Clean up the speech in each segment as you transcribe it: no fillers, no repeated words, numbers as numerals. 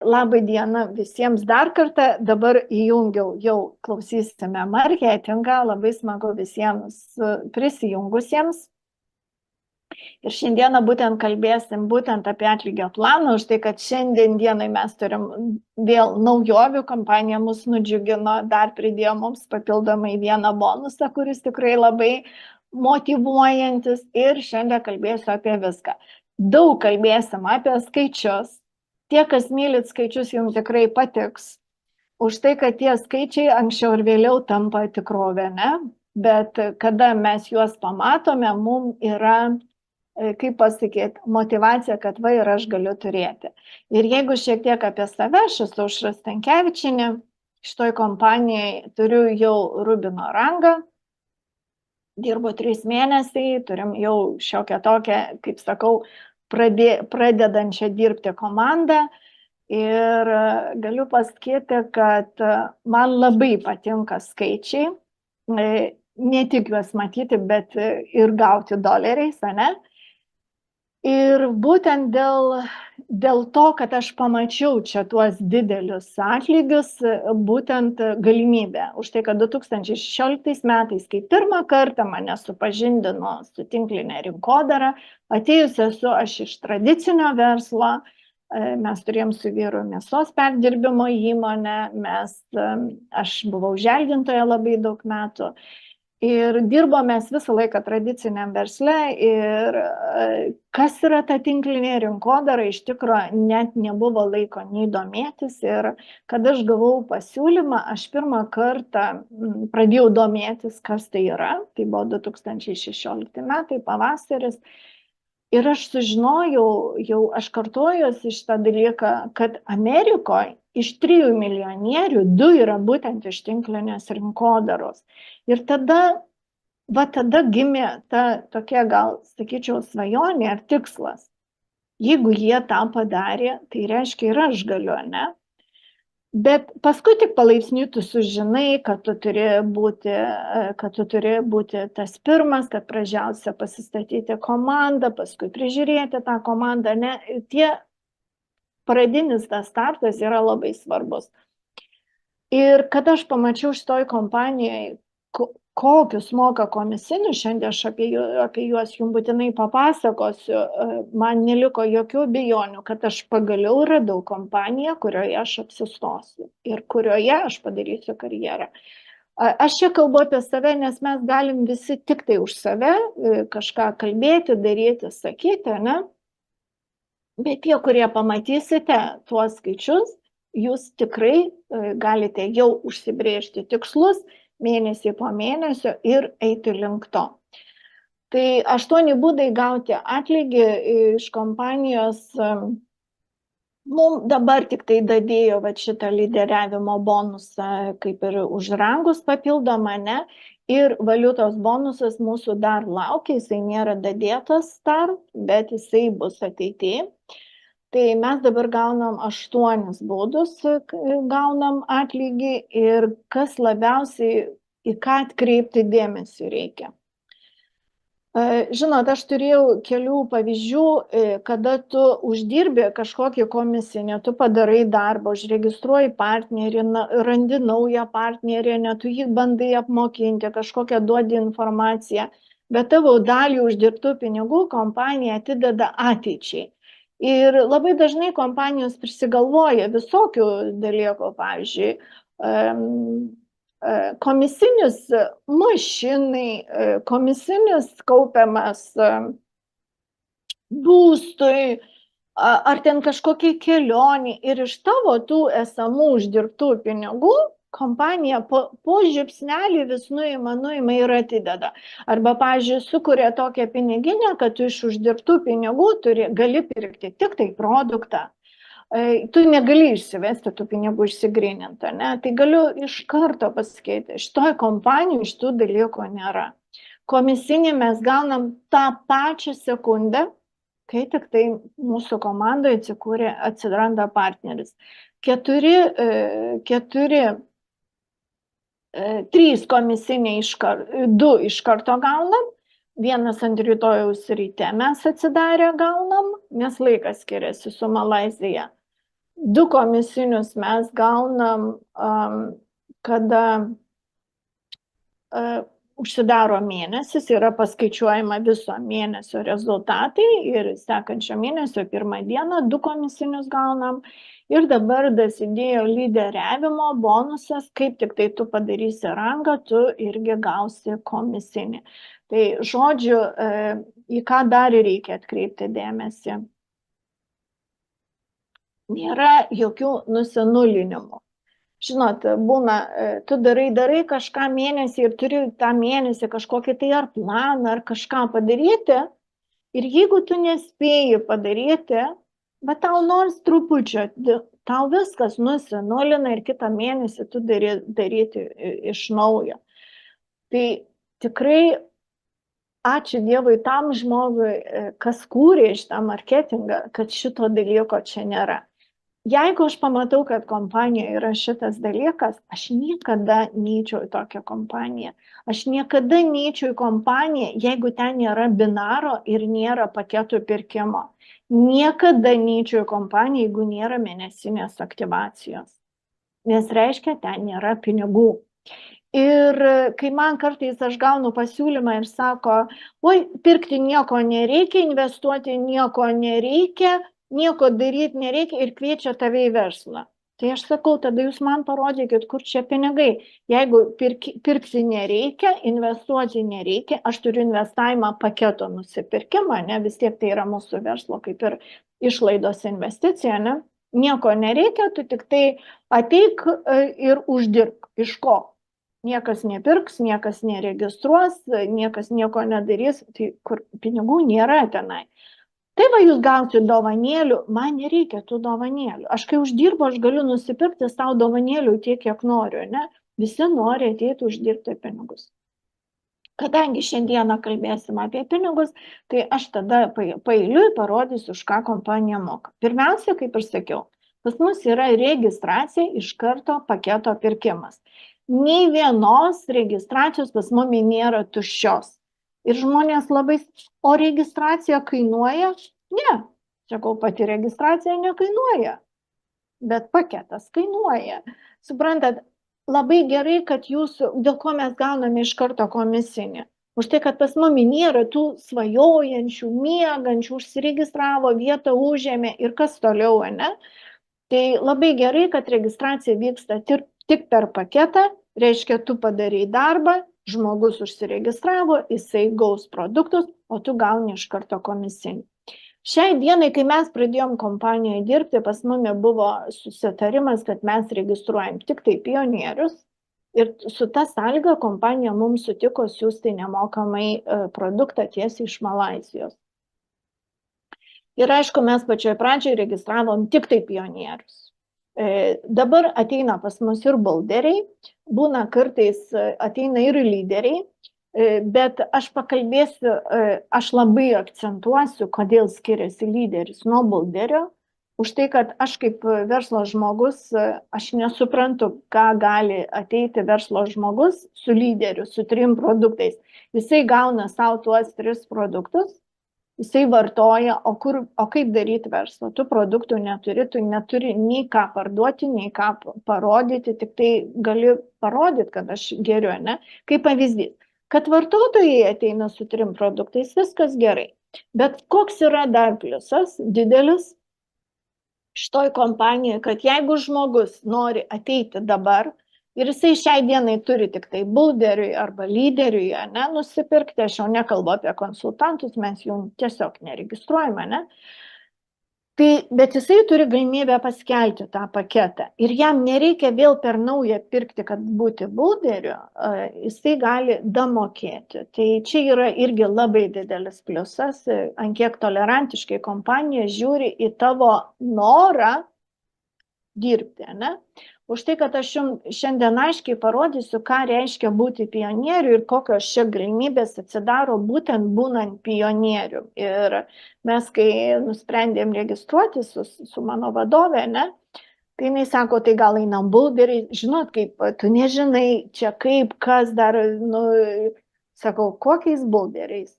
Labai diena visiems dar kartą. Dabar įjungiau, jau klausysime marketingą. Labai smagu visiems prisijungusiems. Ir šiandieną būtent kalbėsim būtent apie atlygio planą, už tai, kad šiandien dienai mes turim vėl naujovių, kompanija mus nudžiugino, dar pridėjo mums papildomai vieną bonusą, kuris tikrai labai motyvuojantis, ir šiandien kalbėsiu apie viską. Daug kalbėsim apie skaičius. Tie, kas mylit skaičius, jums tikrai patiks. Už tai, kad tie skaičiai anksčiau ir vėliau tampa tikrovė, ne? Bet kada mes juos pamatome, mums yra, kaip pasakyti, motyvacija, kad va ir aš galiu turėti. Ir jeigu šiek tiek apie save, aš esu Aušra Stankevičienė, šitoj kompanijai turiu jau Rubino rangą, dirbo 3 mėnesiai, turim jau šiokią tokią, kaip sakau, pradedančią dirbti komandą. Ir galiu pasakyti, kad man labai patinka skaičiai, ne tik juos matyti, bet ir gauti doleriais, ne? Ir būtent dėl to, kad aš pamačiau čia tuos didelius atlygius, būtent galimybę. Už tai, kad 2016 metais, kai pirmą kartą mane supažindino su tinklinė rinkodara, atėjus esu aš iš tradicinio verslo, mes turėjom su vyru mėsos perdirbimo įmonę, aš buvau želdintoja labai daug metų. Ir dirbome visą laiką tradiciniam versle, ir kas yra ta tinklinė rinkodara, iš tikrųjų net nebuvo laiko nei domėtis. Ir kada aš gavau pasiūlymą, aš pirmą kartą pradėjau domėtis, kas tai yra. Tai buvo 2016 metai, pavasaris. Ir aš sužinojau, jau aš kartojuosi šitą dalyką, kad Amerikoje iš 3 milijonierių 2 yra būtent iš tinklinės rinkodaros. Ir tada gimė ta tokia, gal sakyčiau, svajonė ar tikslas. Jeigu jie tą padarė, tai reiškia ir aš galiu, ne? Bet paskui tik palaipsniui tu sužinai, kad tu turi būti tas pirmas, kad pradžiausia pasistatyti komandą, paskui prižiūrėti tą komandą, ne? Tie pradinis tas startas yra labai svarbus. Ir kada aš pamačiau šitoj kompanijai, kokius moka komisinius, šiandien aš apie juos jums būtinai papasakosiu, man neliko jokių abejonių, kad aš pagaliau radau kompaniją, kurioje aš apsistosiu ir kurioje aš padarysiu karjerą. Aš čia kalbu apie save, nes mes galim visi tik tai už save kažką kalbėti, daryti, sakyti, ne? Bet tie, kurie pamatysite tuos skaičius, jūs tikrai galite jau užsibrėžti tikslus mėnesį po mėnesio ir eiti link to. Tai 8 būdai gauti atlygį iš kompanijos. Mums dabar tik tai dadėjo šitą lyderiavimo bonusą, kaip ir už rangus papildomą, ne? Ir valiutos bonusas mūsų dar laukia, jisai nėra dadėtas dar, bet jisai bus ateityje. Tai mes dabar gaunam 8 būdus, gaunam atlygį, ir kas labiausiai į ką atkreipti dėmesį reikia. Žinot, aš turėjau kelių pavyzdžių, kada tu uždirbi kažkokį komisinį, tu padarai darbą, užregistruoji partnerį, randi naują partnerį, ne, tu jį bandai apmokinti, kažkokią duodi informaciją, bet tavo dalį uždirbtų pinigų kompanija atideda ateičiai. Ir labai dažnai kompanijos prisigalvoja visokių dalykų, pavyzdžiui, komisinis mašinai, komisinis kaupiamas būstui, ar ten kažkokiai kelionį, ir iš tavo tų esamų uždirbtų pinigų kompanija po žiupsnelį vis nuima ir atideda. Arba, pavyzdžiui, sukuria tokią piniginę, kad tu iš uždirbtų pinigų gali pirkti tik tai produktą. Tu negali išsivesti tų pinigų išsigryninti, ne? Tai galiu iš karto pasakyti, šitoj kompanijų šitų dalykų nėra. Komisinį mes gaunam tą pačią sekundę, kai tik tai mūsų komandoje atsiranda partneris. 3 komisiniai 2 iš karto gaunam, 1 ant rytojaus ryte mes atsidarę gaunam, nes laikas skiriasi su Malaizija. Du komisinius mes gaunam, kada užsidaro mėnesis, yra paskaičiuojama viso mėnesio rezultatai ir sekančio mėnesio 1 dieną 2 komisinius gaunam. Ir dabar dasidėjo lyderiavimo bonusas, kaip tik tai tu padarysi rangą, tu irgi gausi komisinį. Tai žodžiu, į ką dar reikia atkreipti dėmesį. Nėra jokių nusinulinimų. Žinot, būna, tu darai kažką mėnesį ir turi tą mėnesį kažkokį tai ar planą, ar kažką padaryti. Ir jeigu tu nespėji padaryti, bet tau nors trupučio, tau viskas nusinulina ir kitą mėnesį tu daryti iš naujo. Tai tikrai ačiū Dievui tam žmogui, kas kūrė šitą marketingą, kad šito dalyko čia nėra. Jeigu aš pamatau, kad kompanijoje yra šitas dalykas, aš niekada neičiau į tokią kompaniją. Aš niekada neičiau į kompaniją, jeigu ten nėra binaro ir nėra paketų pirkimo. Niekada neičiau į kompaniją, jeigu nėra mėnesinės aktyvacijos. Nes reiškia, ten nėra pinigų. Ir kai man kartais aš gaunu pasiūlymą ir sako, oi, pirkti nieko nereikia, investuoti nieko nereikia, nieko daryti nereikia ir kviečia tave į verslą. Tai aš sakau, tada jūs man parodykit, kur čia pinigai. Jeigu pirkti nereikia, investuoti nereikia, aš turiu investavimą paketo nusipirkimą, ne, vis tiek tai yra mūsų verslo kaip ir išlaidos investicija, ne, nieko nereikia, tu tik tai ateik ir uždirbk. Iš ko? Niekas nepirks, niekas neregistruos, niekas nieko nedarys, tai kur pinigų nėra tenai. Tai va, jūs gausit dovanėlių, man nereikia tų dovanėlių. Aš kai uždirbu, aš galiu nusipirkti savo dovanėlių tiek, kiek noriu, ne? Visi nori ateiti uždirbti pinigus. Kadangi šiandieną kalbėsim apie pinigus, tai aš tada paeiliui parodysiu, už ką kompanija moka. Pirmiausia, kaip ir sakiau, pas mus yra registracija iš karto paketo pirkimas. Nei vienos registracijos pas mumi nėra tuščios. Ir žmonės labai, o registracija kainuoja? Ne, sakau, pati registracija nekainuoja, bet paketas kainuoja. Suprantat, labai gerai, kad jūs, dėl ko mes gauname iš karto komisinį. Už tai, kad pas mumi nėra tų svajojančių, miegančių, užsiregistravo, vietą užėmė ir kas toliau, ne? Tai labai gerai, kad registracija vyksta tik per paketą, reiškia, tu padarai darbą, žmogus užsiregistravo, jisai gaus produktus, o tu gauni iš karto komisinį. Šiai dienai, kai mes pradėjom kompanijoje dirbti, pas mumi buvo susitarimas, kad mes registruojam tik tai pionierius ir su ta sąlyga kompanija mums sutiko siūsti nemokamai produktą tiesiai iš Malaizijos. Ir aišku, mes pačioje pradžioje registravom tik tai pionierius. Dabar ateina pas mus ir bulderiai, būna kartais ateina ir lyderiai, bet aš pakalbėsiu, aš labai akcentuosiu, kodėl skiriasi lyderis nuo bulderio, už tai, kad aš kaip verslo žmogus, aš nesuprantu, ką gali ateiti verslo žmogus su lyderiu, su 3 produktais. Jisai gauna savo tuos 3 produktus, jisai vartoja, o kaip daryti verslą? Tu produktų neturi, tu neturi nei ką parduoti, nei ką parodyti, tik tai gali parodyti, kad aš geriu, ne? Kaip pavyzdys, kad vartotojai ateina su 3 produktais, viskas gerai. Bet koks yra dar pliusas didelis šitoj kompanijoje, kad jeigu žmogus nori ateiti dabar, ir jisai šiai dienai turi tik tai bulderiui arba lyderiui, ne, nusipirkti, aš jau nekalbu apie konsultantus, mes jų tiesiog neregistruojame, ne. Tai, bet jisai turi galimybę paskelbti tą paketą ir jam nereikia vėl per naują pirkti, kad būti bulderiu, jisai gali damokėti. Tai čia yra irgi labai didelis pliusas, ant kiek tolerantiškai kompanija žiūri į tavo norą dirbti, ne. Už tai, kad aš jums šiandien aiškiai parodysiu, ką reiškia būti pionieriu ir kokios čia galimybės atsidaro būtent būnant pionieriu. Ir mes, kai nusprendėm registruotis su mano vadove, ne, tai jinai sako, tai gal einam bulderiai, žinot, kaip, tu nežinai čia kaip, kas dar, nu, sakau, kokiais bulderiais.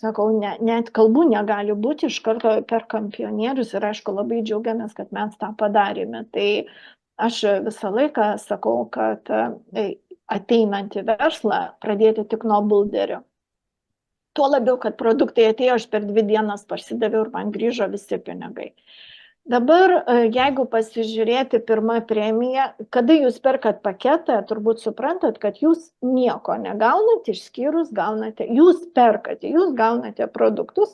Sakau, net kalbų negali būti, iš karto perkam pionierius ir aišku labai džiaugiamės, kad mes tą padarėme. Tai aš visą laiką sakau, kad ateinant į verslą pradėti tik nuo bulderio. Tuo labiau, kad produktai atėjo, aš per 2 dienas parsidaviau ir man grįžo visi pinigai. Dabar, jeigu pasižiūrėti pirmą premiją, kada jūs perkat paketą, turbūt suprantat, kad jūs nieko negaunate, išskyrus gaunate, jūs perkate, jūs gaunate produktus,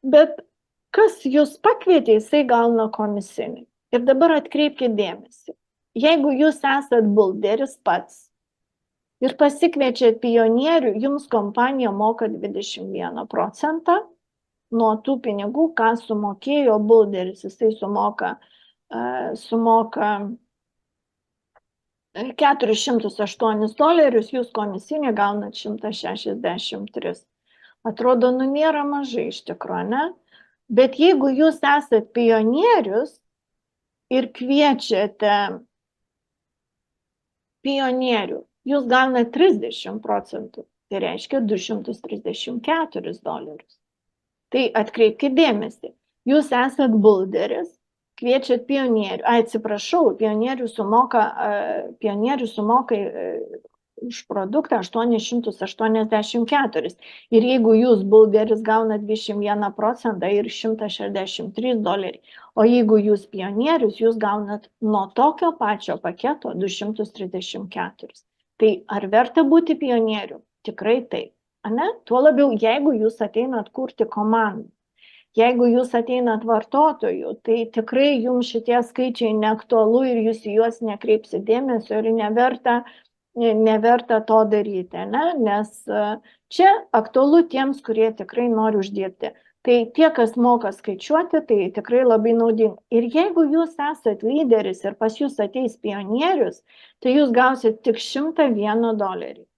bet kas jūs pakvietė, jisai gauna komisinį. Ir dabar atkreipkite dėmesį, jeigu jūs esat bulderis pats ir pasikviečiat pionierių, jums kompanija moka 21%. Nuo tų pinigų, ką sumokėjo bulderis, jisai sumoka $408, jūs komisinį gaunat 163. Atrodo, nėra mažai iš tikrųjų, ne? Bet jeigu jūs esat pionierius ir kviečiate pionierių, jūs gaunat 30%, tai reiškia $234. Tai atkreipkite dėmesį, jūs esat bulderis, kviečiat pionierių, atsiprašau, pionierių sumoka už produktą 884. Ir jeigu jūs bulderis gaunat 21% ir $163, o jeigu jūs pionierius, jūs gaunat nuo tokio pačio paketo 234. Tai ar verta būti pionieriu? Tikrai taip. Ne? Tuo labiau, jeigu jūs ateinat kurti komandą, jeigu jūs ateinat vartotojų, tai tikrai jums šitie skaičiai neaktualu ir jūs į juos nekreipsit dėmesio ir neverta to daryti, ne? Nes čia aktualu tiems, kurie tikrai nori uždirbti. Tai tie, kas moka skaičiuoti, tai tikrai labai naudinga. Ir jeigu jūs esat lyderis ir pas jūs ateis pionierius, tai jūs gausit tik $101.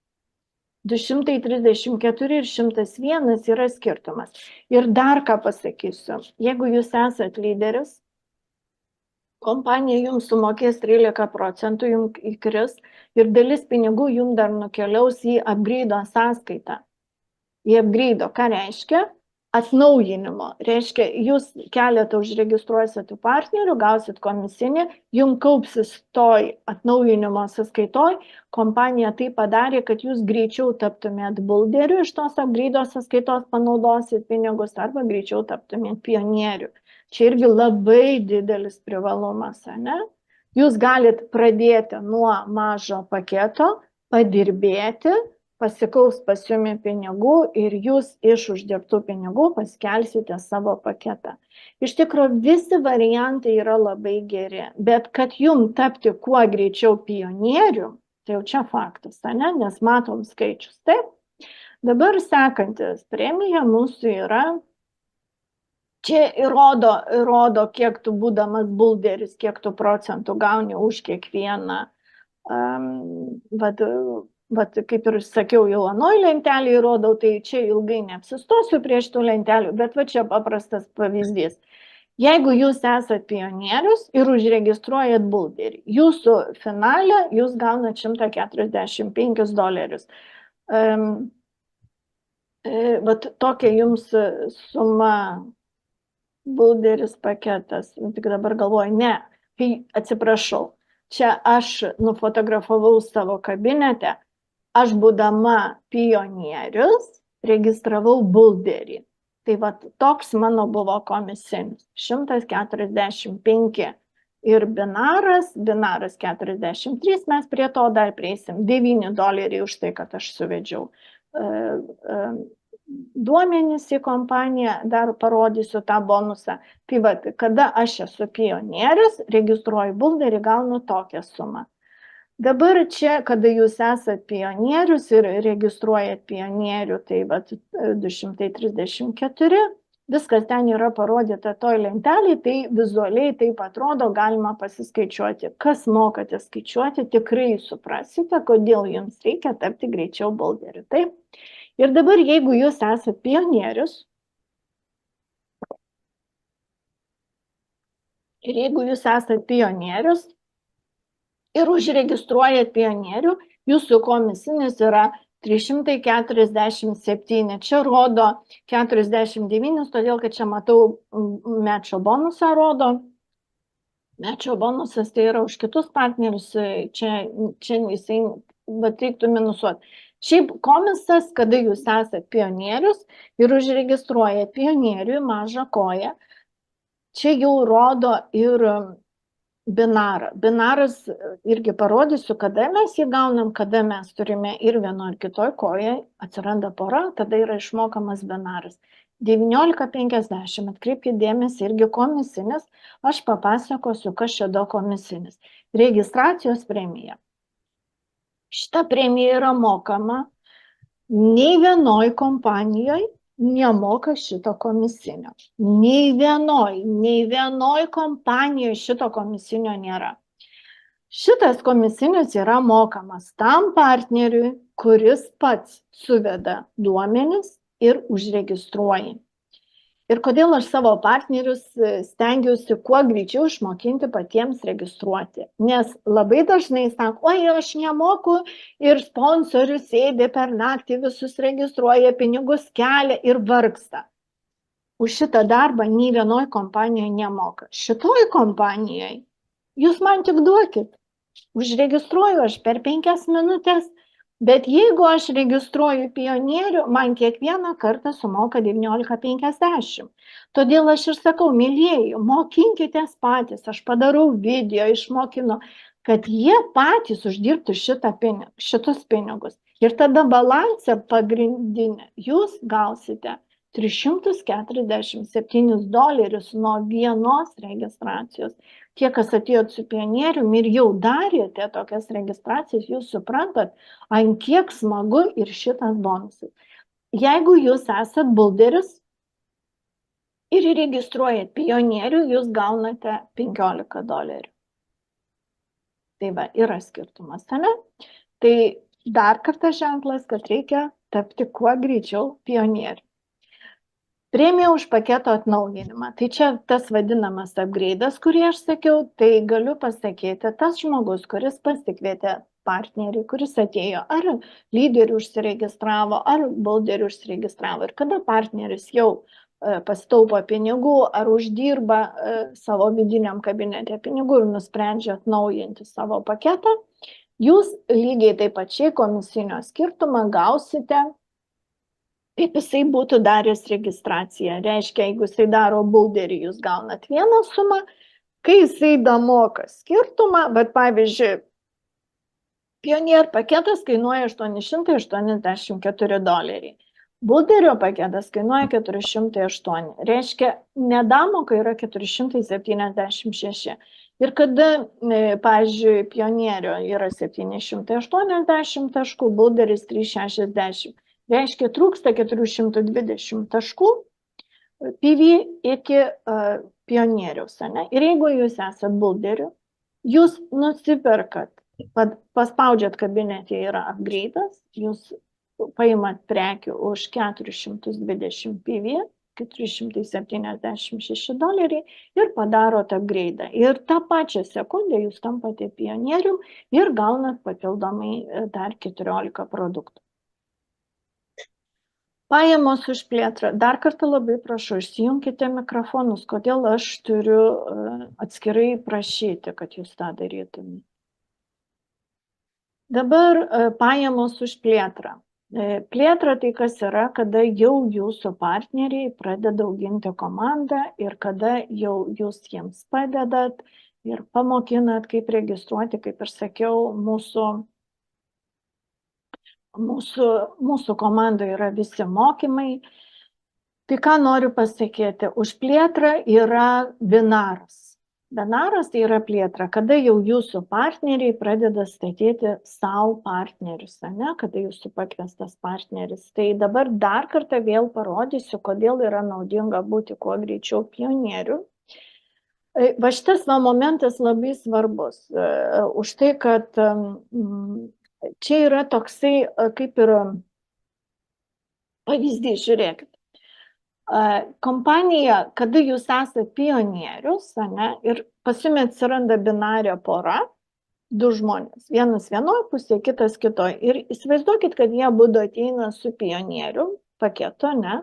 234 ir 101 yra skirtumas. Ir dar ką pasakysiu, jeigu jūs esat lyderis, kompanija jums sumokės 13%, jums įkris ir dalis pinigų jums dar nukeliaus į upgrade sąskaitą. Į upgrade, ką reiškia? Atnaujinimo. Reiškia, jūs keletą užregistruosit tų partnerių, gausit komisinį, jums kaupsis toj atnaujinimo sąskaitoj, kompanija tai padarė, kad jūs greičiau taptumėt bulderiu, iš tos upgrade sąskaitos panaudosit pinigus arba greičiau taptumėt pionieriu. Čia irgi labai didelis privalumas, ne? Jūs galit pradėti nuo mažo paketo, padirbėti, pasikaups pas jumi pinigų ir jūs iš uždirbtų pinigų paskelsite savo paketą. Iš tikrųjų, visi variantai yra labai geri, bet kad jums tapti kuo greičiau pionierių, tai jau čia faktas, ne? Nes matom skaičius. Taip, dabar sekantis premija mūsų yra, čia įrodo, kiek tu būdamas bulderis, kiek tu procentų gauni už kiekvieną Vat, kaip ir sakiau, jau anoj lentelį įrodau, tai čia ilgai neapsistosiu prieš tų lentelių, bet va čia paprastas pavyzdys. Jeigu jūs esat pionierius ir užregistruojat bulderį, jūsų finale jūs gaunat $145. Vat tokia jums suma bulderis paketas. Tik dabar galvoju, ne, atsiprašau, čia aš nufotografavau savo kabinete. Aš būdama pionierius registravau bulderį. Tai va toks mano buvo komisinis. 145 ir binaras 43, mes prie to dar prieisim. $9 už tai, kad aš suvedžiau duomenis į kompaniją, dar parodysiu tą bonusą. Tai va, kada aš esu pionierius, registruoju bulderį, gaunu tokią sumą. Dabar čia, kada jūs esat pionierius ir registruojat pionierių, tai va 234, viskas ten yra parodyta toj lentelėje, tai vizualiai taip atrodo, galima pasiskaičiuoti. Kas mokate skaičiuoti, tikrai suprasite, kodėl jums reikia tapti greičiau bulderiu. Taip? Ir dabar, jeigu jūs esat pionierius, ir užregistruojat pionierių, jūsų komisinis yra 347. Čia rodo 49, todėl kad čia matau mečio bonusą rodo. Mečio bonusas tai yra už kitus partnerius, čia jisai, bet reiktų minusuoti. Šiaip komisas, kada jūs esate pionierius ir užregistruojate pionieriui mažą koją, čia jau rodo ir binarą. Binaras irgi parodysiu, kada mes jį gaunam, kada mes turime ir vieno ir kitoj kojai, atsiranda pora, tada yra išmokamas binaras. 19,50, atkreipkite dėmesį, irgi komisinis, aš papasakosiu, kas čia daug komisinis. Registracijos premija. Šita premija yra mokama, nei vienoj kompanijoje nemoka šito komisinio. Nei vienoj kompanijoje šito komisinio nėra. Šitas komisinis yra mokamas tam partneriui, kuris pats suveda duomenis ir užregistruoja. Ir kodėl aš savo partnerius stengiausi kuo greičiau išmokinti patiems registruoti. Nes labai dažnai sako, oi, aš nemoku ir sponsorius sėdi per naktį, visus registruoja, pinigus kelia ir vargsta. Už šitą darbą nei vienoj kompanijoje nemoka. Šitoj kompanijoje jūs man tik duokit. Užregistruoju aš per 5 minutės. Bet jeigu aš registruoju pionierių, man kiekvieną kartą sumoka 19,50. Todėl aš ir sakau, mylėjai, mokinkitės patys, aš padarau video, išmokinu, kad jie patys uždirbtų šitus pinigus. Ir tada balansą pagrindinę jūs gausite $347 nuo vienos registracijos. Tie, kas atėjot su pionierium ir jau darėte tokias registracijas, jūs suprantat, ant kiek smagu ir šitas bonusas. Jeigu jūs esat bulderis ir registruojat pionierių, jūs gaunate $15. Tai va, yra skirtumas, ne? Tai dar kartą ženklas, kad reikia tapti kuo greičiau pionierių. Premija už paketo atnaujinimą. Tai čia tas vadinamas upgrade'as, kurį aš sakiau, tai galiu pasakyti, tas žmogus, kuris pasikvietė partnerį, kuris atėjo, ar lyderių užsiregistravo, ar bulderių užsiregistravo. Ir kada partneris jau pastaupo pinigų, ar uždirba savo vidiniam kabinete pinigų ir nusprendžia atnaujinti savo paketą, jūs lygiai taip pačiai komisinio skirtumą gausite, kaip jisai būtų daręs registraciją. Reiškia, jeigu jisai daro bulderį, jūs gaunat vieną sumą, kai jisai damoka skirtumą, bet pavyzdžiui, pionier paketas kainuoja $884. Bulderio paketas kainuoja 408. Reiškia, nedamoka yra 476. Ir kada, pavyzdžiui, pionierio yra 780 taškų, bulderis 360. Reiškia, trūksta 420 taškų PV iki pionieriaus. Ir jeigu jūs esat bulderiu, jūs nusiperkat, paspaudžiat kabinete yra upgrade'as, jūs paimat prekių už 420 PV, $476 ir padarot upgrade'ą. Ir tą pačią sekundę jūs tampate pionierium ir gaunat papildomai dar 14 produktų. Pajamos už plėtrą. Dar kartą labai prašau, išsijunkite mikrofonus, kodėl aš turiu atskirai prašyti, kad jūs tą darytumėte. Dabar pajamos už plėtrą. Plėtra tai kas yra, kada jau jūsų partneriai pradeda auginti komandą ir kada jau jūs jiems padedat ir pamokinat, kaip registruoti, kaip ir sakiau, mūsų komandoje yra visi mokymai. Tai ką noriu pasakyti, už plėtrą yra binaras. Binaras tai yra plėtra, kada jau jūsų partneriai pradeda statyti savo partnerius, ne? Kada jūsų pakviestas partneris. Tai dabar dar kartą vėl parodysiu, kodėl yra naudinga būti kuo greičiau pionieriu. Va šitas momentas labai svarbus. Už tai, kad čia yra toksai, kaip ir pavyzdys, žiūrėkit. Kompanija, kada jūs esate pionierius, ne, ir pas jumi atsiranda binario pora, du žmonės. Vienas vienoj pusėje, kitas kitoj. Ir įsivaizduokit, kad jie abudu ateina su pionierium paketo, ne?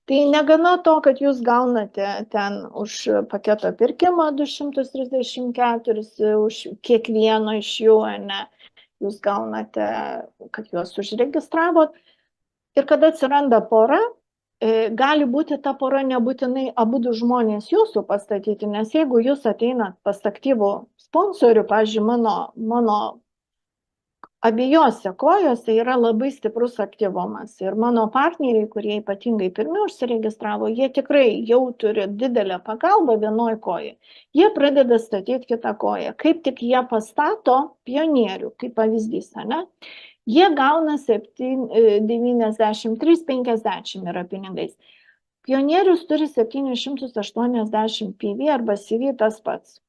Tai negana to, kad jūs gaunate ten už paketo pirkimą 234, už kiekvieno iš jų, ne? Jūs gaunate, kad juos užregistravot. Ir kada atsiranda pora, gali būti ta pora nebūtinai abudu žmonės jūsų pastatyti, nes jeigu jūs ateinat pas aktyvų sponsorių, pavyzdžiui, mano abiejose kojose yra labai stiprus aktyvumas. Ir mano partneriai, kurie ypatingai pirmi užsiregistravo, jie tikrai jau turi didelę pagalbą vienoj kojai. Jie pradeda statyti kitą koją. Kaip tik jie pastato pionierių, kaip pavyzdys, ne? Jie gauna 93,50 yra pinigais. Pionierius turi 780 PV arba CV tas pats.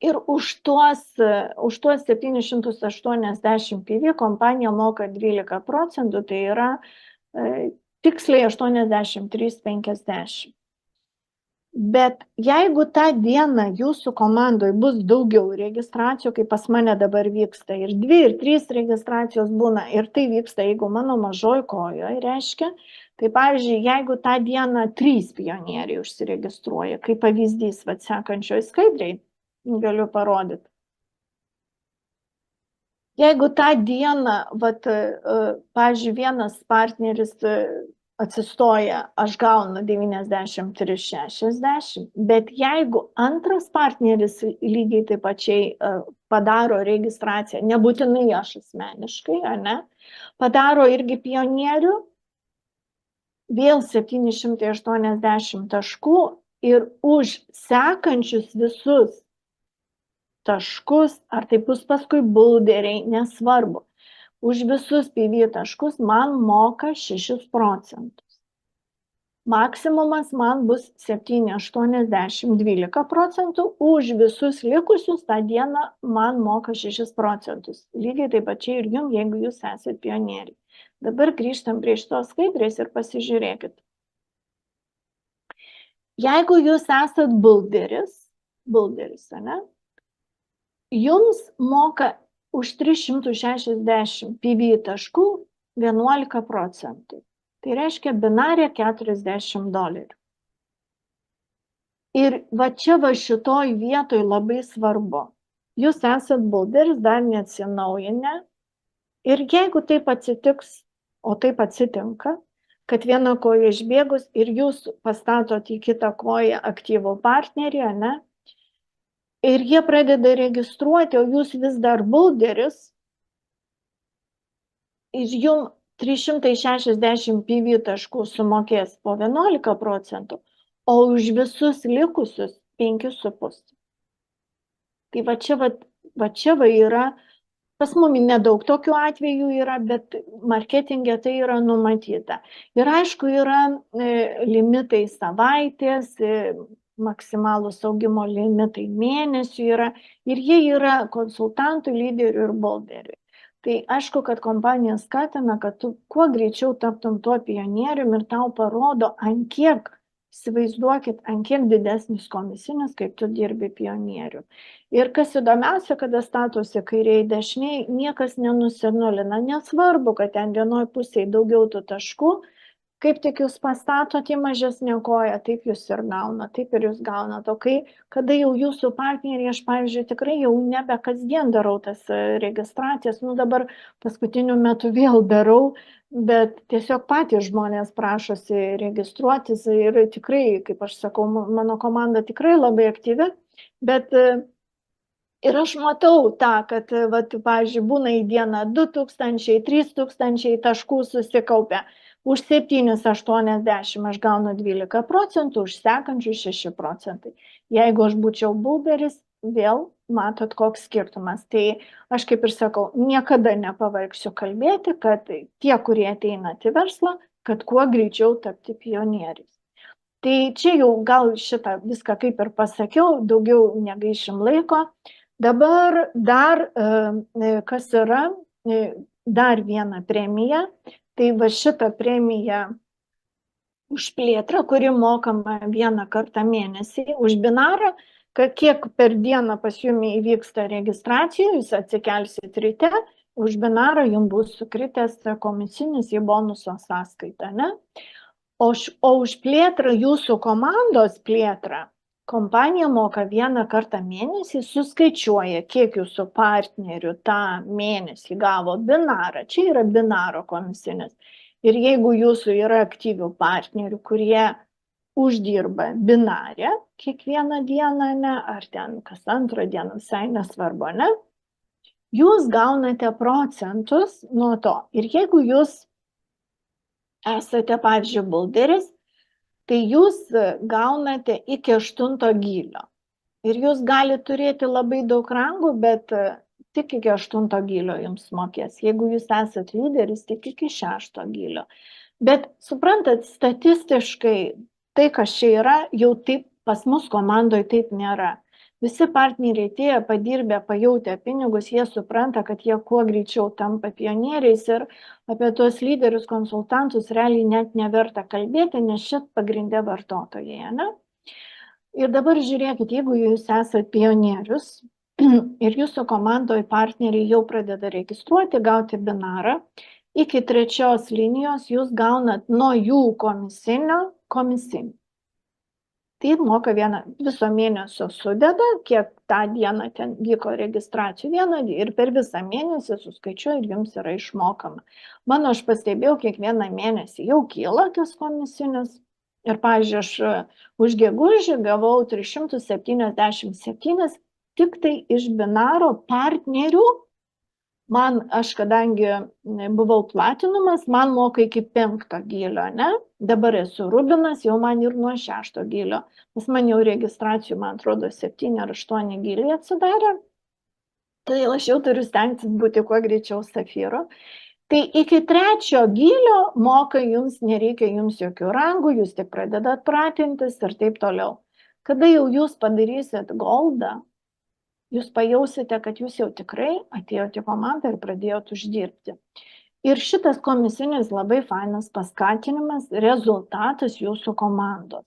Ir už tuos 780 PV kompanija moka 12%, tai yra tiksliai 83,50. Bet jeigu tą dieną jūsų komandoje bus daugiau registracijų, kaip pas mane dabar vyksta, ir 2 ir 3 registracijos būna, ir tai vyksta, jeigu mano mažoj kojoje reiškia, tai pavyzdžiui, jeigu tą dieną 3 pionieriai užsiregistruoja, kaip pavyzdys, sekančioj skaidriai, galiu parodyti. Jeigu tą dieną, pavyzdžiui, vienas partneris atsistoja, aš gaunu 93,60, bet jeigu antras partneris lygiai taip pačiai padaro registraciją, nebūtinai aš asmeniškai, ne, padaro irgi pionierių, vėl 780 taškų ir už sekančius visus taškus, ar tai bus paskui bulderiai, nesvarbu. Už visus PV taškus man moka 6%. Maksimumas man bus 7,80, 12%, už visus likusius tą dieną man moka 6%. Lygiai taip pačiai ir jums, jeigu jūs esate pionieriai. Dabar grįžtam prie šitos skaidrės ir pasižiūrėkit. Jeigu jūs esate bulderis, ne? Jums moka už 360 PV taškų 11%. Tai reiškia binarė $40. Ir čia šitoj vietoj labai svarbu. Jūs esat bulderis, dar neatsinaujinę. Ir jeigu taip atsitiks, o taip atsitinka, kad viena koja išbėgus ir jūs pastatot į kitą koją aktyvų partnerį, ne? Ir jie pradeda registruoti, o jūs vis dar bulderis, ir jums 360 PV taškų sumokės po 11%, o už visus likusius 5,5%. Tai va čia yra, pas mumi nedaug tokių atvejų yra, bet marketinge tai yra numatyta. Ir aišku, yra limitai savaitės, maksimalūs augimo limitai mėnesių yra, ir jie yra konsultantų, lyderių ir bulderių. Tai aišku, kad kompanija skatina, kad tu kuo greičiau taptum tuo pionierium ir tau parodo, ant kiek, įsivaizduokit, ant kiek didesnis komisinis, kaip tu dirbi pionieriu. Ir kas įdomiausia, kada statosi kairiai dešiniai, niekas nenusinulina, nesvarbu, kad ten vienoj pusėje daugiau tų taškų, kaip tik jūs pastatot į mažesnę koją, taip jūs ir gaunat, taip ir jūs gaunat. O kada jau jūsų partneriai, aš, pavyzdžiui, tikrai jau nebe kasdien darau tas registracijas, dabar paskutiniu metu vėl darau, bet tiesiog patys žmonės prašosi registruotis ir tikrai, kaip aš sakau, mano komanda tikrai labai aktyvi, bet ir aš matau tą, kad, pavyzdžiui, būna į dieną 2000, 3000 taškų susikaupia. Už 7,80 aš gaunu 12%, už sekančių 6%. Jeigu aš būčiau bulderis, vėl matot, koks skirtumas. Tai aš kaip ir sakau, niekada nepavargsiu kalbėti, kad tie, kurie ateina į verslą, kad kuo greičiau tapti pionieriais. Tai čia jau gal šitą viską kaip ir pasakiau, daugiau negaišim laiko. Dabar dar, kas yra, dar viena premija. Tai va šitą premiją už plėtrą, kuri mokama vieną kartą mėnesį, už binarą kiek per dieną pas jumi įvyksta registracija, jūs atsikelsit ryte, už binarą jums bus sukritęs komisinis į bonuso sąskaitą, ne? O už plėtrą, jūsų komandos plėtrą, kompanija moka vieną kartą mėnesį, suskaičiuoja, kiek jūsų partnerių tą mėnesį gavo binarą. Čia yra binaro komisinis. Ir jeigu jūsų yra aktyvių partnerių, kurie uždirba binarę kiekvieną dieną, ne, ar ten kas antrą dieną, visai nesvarbu, ne, jūs gaunate procentus nuo to. Ir jeigu jūs esate, pavyzdžiui, bulderis, tai jūs gaunate iki 8 gylio. Ir jūs galite turėti labai daug rangų, bet tik iki 8 gylio jums mokės. Jeigu jūs esate lyderis, tik iki 6 gylio. Bet suprantat, statistiškai tai, kas čia yra, jau taip pas mus komandoje taip nėra. Visi partneriai tie padirbę, pajautę pinigus, jie supranta, kad jie kuo greičiau tampa pionieriais ir apie tuos lyderius, konsultantus realiai net neverta kalbėti, nes šit pagrindė vartotojai, ne? Ir dabar žiūrėkit, jeigu jūs esate pionierius ir jūsų komandoje partneriai jau pradeda registruoti, gauti binarą, iki 3 linijos jūs gaunat nuo jų komisinio komisinį. Tai moka viso mėnesio sudeda, kiek tą dieną ten vyko registracijų vieną ir per visą mėnesį suskaičiuoju ir jums yra išmokama. Mano, aš pastebėjau, kiekvieną mėnesį jau kyla tas komisinis. Ir, pavyzdžiui, aš už gegužį gavau 377 tik tai iš binaro partnerių. Aš kadangi buvau platinumas, man moka iki 5 gylio, ne? Dabar esu rubinas, jau man ir nuo 6 gylio. Nes man jau registracijų, man atrodo, 7 ar 8 gyliai atsidarė. Tai aš jau turiu stengtis būti kuo greičiau safyru. Tai iki 3 gylio moka jums, nereikia jums jokių rangų, jūs tik pradedat pratintis ir taip toliau. Kada jau jūs padarysit goldą, jūs pajausite, kad jūs jau tikrai atėjote į komandą ir pradėjote uždirbti. Ir šitas komisinis labai fainas paskatinimas, rezultatas jūsų komandos.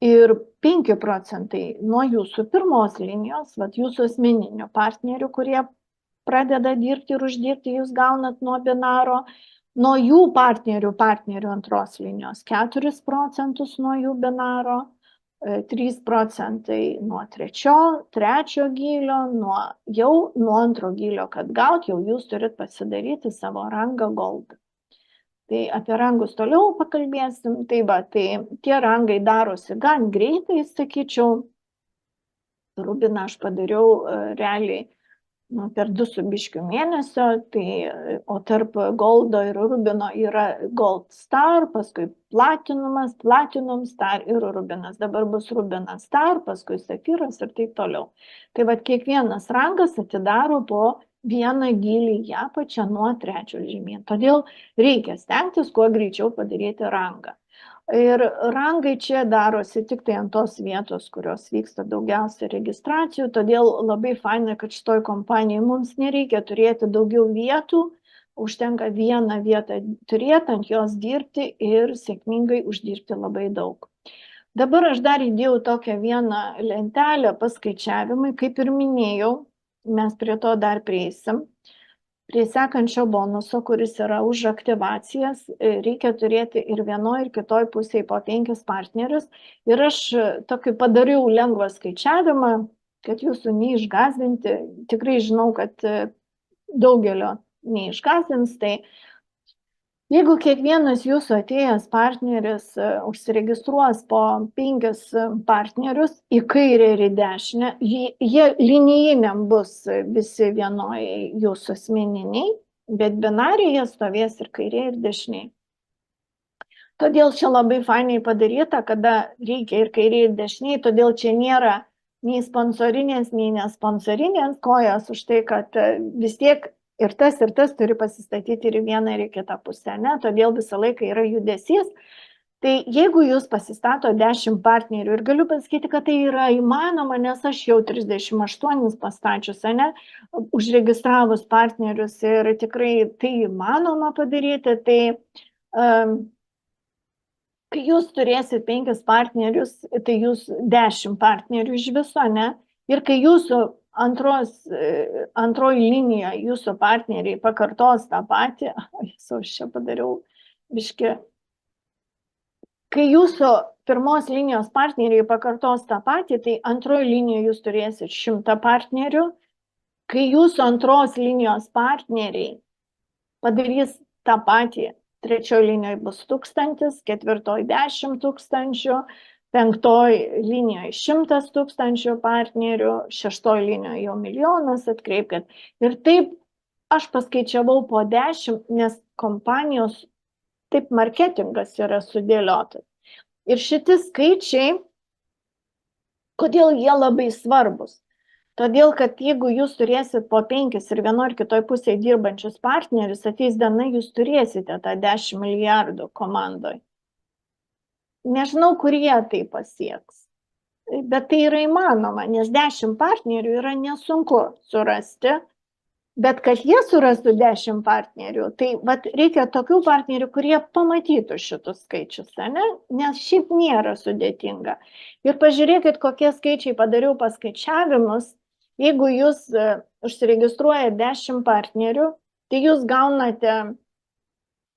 Ir 5 procentai nuo jūsų pirmos linijos, jūsų asmeninių partnerių, kurie pradeda dirbti ir uždirbti, jūs gaunat nuo binaro, nuo jų partnerių antros linijos 4 procentus nuo jų binaro, 3 procentai nuo 3 gylio, jau nuo 2 gylio, kad gaut, jau jūs turit pasidaryti savo rangą goldą. Tai apie rangus toliau pakalbėsim. Tai tie rangai darosi gan greitai, sakyčiau. Rubiną aš padariau realiai per 2,5 mėnesio, o tarp goldo ir rubino yra gold star, paskui platinumas, platinum star ir rubinas. Dabar bus rubinas star, paskui safyras ir taip toliau. Tai kiekvienas rangas atidaro po 1 gylį į apačią nuo 3 žemyn. Todėl reikia stengtis kuo greičiau padaryti rangą. Ir rangai čia darosi tik tai ant tos vietos, kurios vyksta daugiausia registracijų, todėl labai faina, kad šitoj kompanijai mums nereikia turėti daugiau vietų, užtenka vieną vietą turėti, ant jos dirbti ir sėkmingai uždirbti labai daug. Dabar aš dar įdėjau tokią vieną lentelę paskaičiavimui, kaip ir minėjau, mes prie to dar prieisim. Prie sekančio bonuso, kuris yra už aktyvacijas, reikia turėti ir vienoje, ir kitoje pusėje po 5 partnerius. Ir aš tokį padariau lengvą skaičiavimą, kad jūsų neišgąsdinti. Tikrai žinau, kad daugelio neišgąsdins. Tai jeigu kiekvienas jūsų atėjęs partneris užsiregistruos po 5 partnerius į kairę ir į dešinę, jie linijiniam bus visi vienoje jūsų asmeniniai, bet binariai jie stovės ir kairė ir dešiniai. Todėl čia labai fainai padaryta, kada reikia ir kairė ir dešiniai, todėl čia nėra nei sponsorinės, nei nesponsorinės kojos už tai, kad vis tiek ir tas turi pasistatyti ir į vieną, ir į kitą pusę, ne? Todėl visą laiką yra judesys. Tai jeigu jūs pasistato 10 partnerių, ir galiu pasakyti, kad tai yra įmanoma, nes aš jau 38 pastačius, ne? Užregistravus partnerius ir tikrai tai įmanoma padaryti, kai jūs turėsit 5 partnerius, tai jūs 10 partnerių iš viso, ne? Ir kai jūsų antroji linija, jūsų partneriai pakartos tą patį, aš čia padariau biškį, kai jūsų pirmos linijos partneriai pakartos tą patį, tai antroji linija jūs turėsit 100 partnerių, kai jūsų antros linijos partneriai padarys tą patį, trečioje linijoje bus 1000, ketvirtoje 10 000, penktoje linijoje 100 000 partnerių, šeštoje linijoje jau 1 milijonas, atkreipkit. Ir taip aš paskaičiavau po 10, nes kompanijos taip marketingas yra sudėliotas. Ir šitie skaičiai, kodėl jie labai svarbus? Todėl, kad jeigu jūs turėsit po 5 ir vienoje ar kitoje pusėje dirbančius partnerius, ateis diena, jūs turėsite tą 10 milijardų komandoje. Nežinau, kurie tai pasieks, bet tai yra įmanoma, nes 10 partnerių yra nesunku surasti, bet kad jie surastų 10 partnerių, tai reikia tokių partnerių, kurie pamatytų šitus skaičius, ne? Nes šiaip nėra sudėtinga. Ir pažiūrėkit, kokie skaičiai, padariau paskaičiavimus. Jeigu jūs užsiregistruojate 10 partnerių, tai jūs gaunate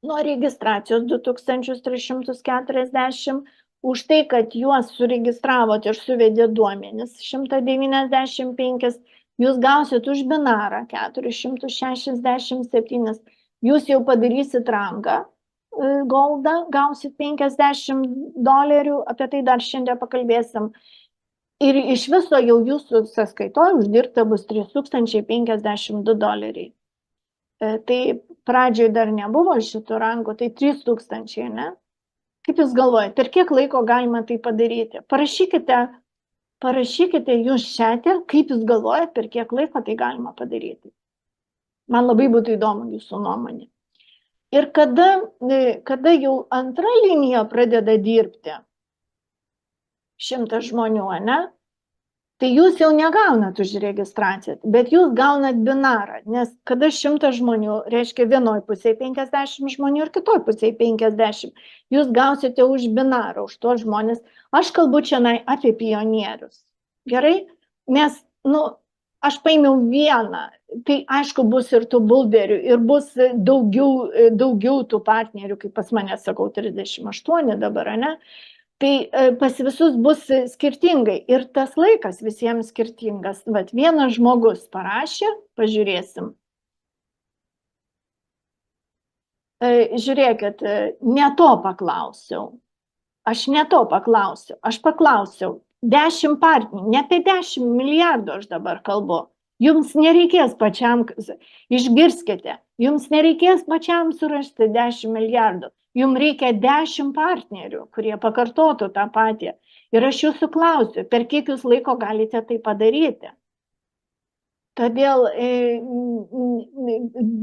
nuo registracijos 2340, už tai, kad juos suregistravote ir suvedė duomenis 195, jūs gausit už binarą 467, jūs jau padarysit rangą goldą, gausit $50, apie tai dar šiandien pakalbėsim. Ir iš viso jau jūsų sąskaitoje uždirbta bus $3052. Tai pradžioje dar nebuvo šitų rangų, tai 3000, ne? Kaip jūs galvojate, per kiek laiko galima tai padaryti? Parašykite jūs čate, kaip jūs galvojate, per kiek laiko tai galima padaryti. Man labai būtų įdomu jūsų nuomonė. Ir kada jau antra linija pradeda dirbti, 100 žmonių, ne? Tai jūs jau negaunat už registraciją, bet jūs gaunat binarą, nes kada 100 žmonių, reiškia vienoje pusėje 50 žmonių ir kitoje pusėje 50, jūs gausite už binarą, už tuos žmonės. Aš kalbu čia apie pionierius, gerai? Nes, aš paėmiau vieną, tai aišku bus ir tų bulderių, ir bus daugiau tų partnerių, kaip pas mane, sakau, 38 dabar, ne? Tai pas visus bus skirtingai ir tas laikas visiems skirtingas. Vienas žmogus parašė, pažiūrėsim. Žiūrėkit, ne to paklausiau. Aš paklausiau 10 partnerių, ne apie 10 milijardų aš dabar kalbu. Jums nereikės pačiam, išgirskite, jums nereikės pačiam surasti 10 milijardų. Jums reikia 10 partnerių, kurie pakartotų tą patį. Ir aš jūsų klausiu, per kiek jūs laiko galite tai padaryti. Todėl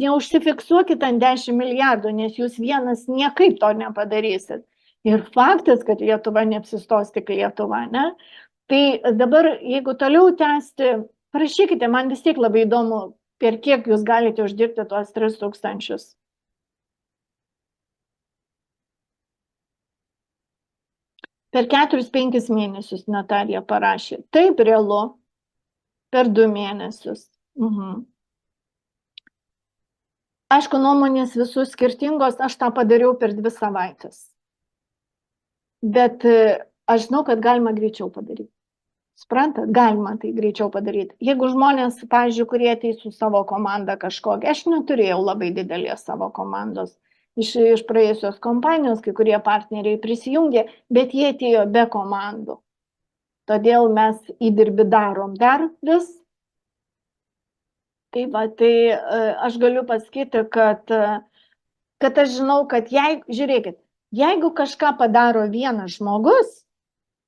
neužsifiksuokit ant 10 milijardų, nes jūs vienas niekaip to nepadarysit. Ir faktas, kad Lietuva neapsistos tik Lietuva, ne? Tai dabar, jeigu toliau tęsti, parašykite, man vis tiek labai įdomu, per kiek jūs galite uždirbti tuos 3000. Per 4-5 mėnesius Natalija parašė. Taip realu. Per 2 mėnesius. Aišku, nuomonės visų skirtingos, aš tą padariau per 2 savaitės. Bet aš žinau, kad galima greičiau padaryti. Suprantat, galima tai greičiau padaryti. Jeigu žmonės, pavyzdžiui, kurie ateis su savo komanda kažkokia, aš neturėjau labai didelės savo komandos. Iš praėjusios kompanijos, kai kurie partneriai prisijungė, bet jie atėjo be komandų. Todėl mes įdirbį darom dar vis. Tai aš galiu pasakyti, kad aš žinau, kad žiūrėkit, jeigu kažką padaro vienas žmogus,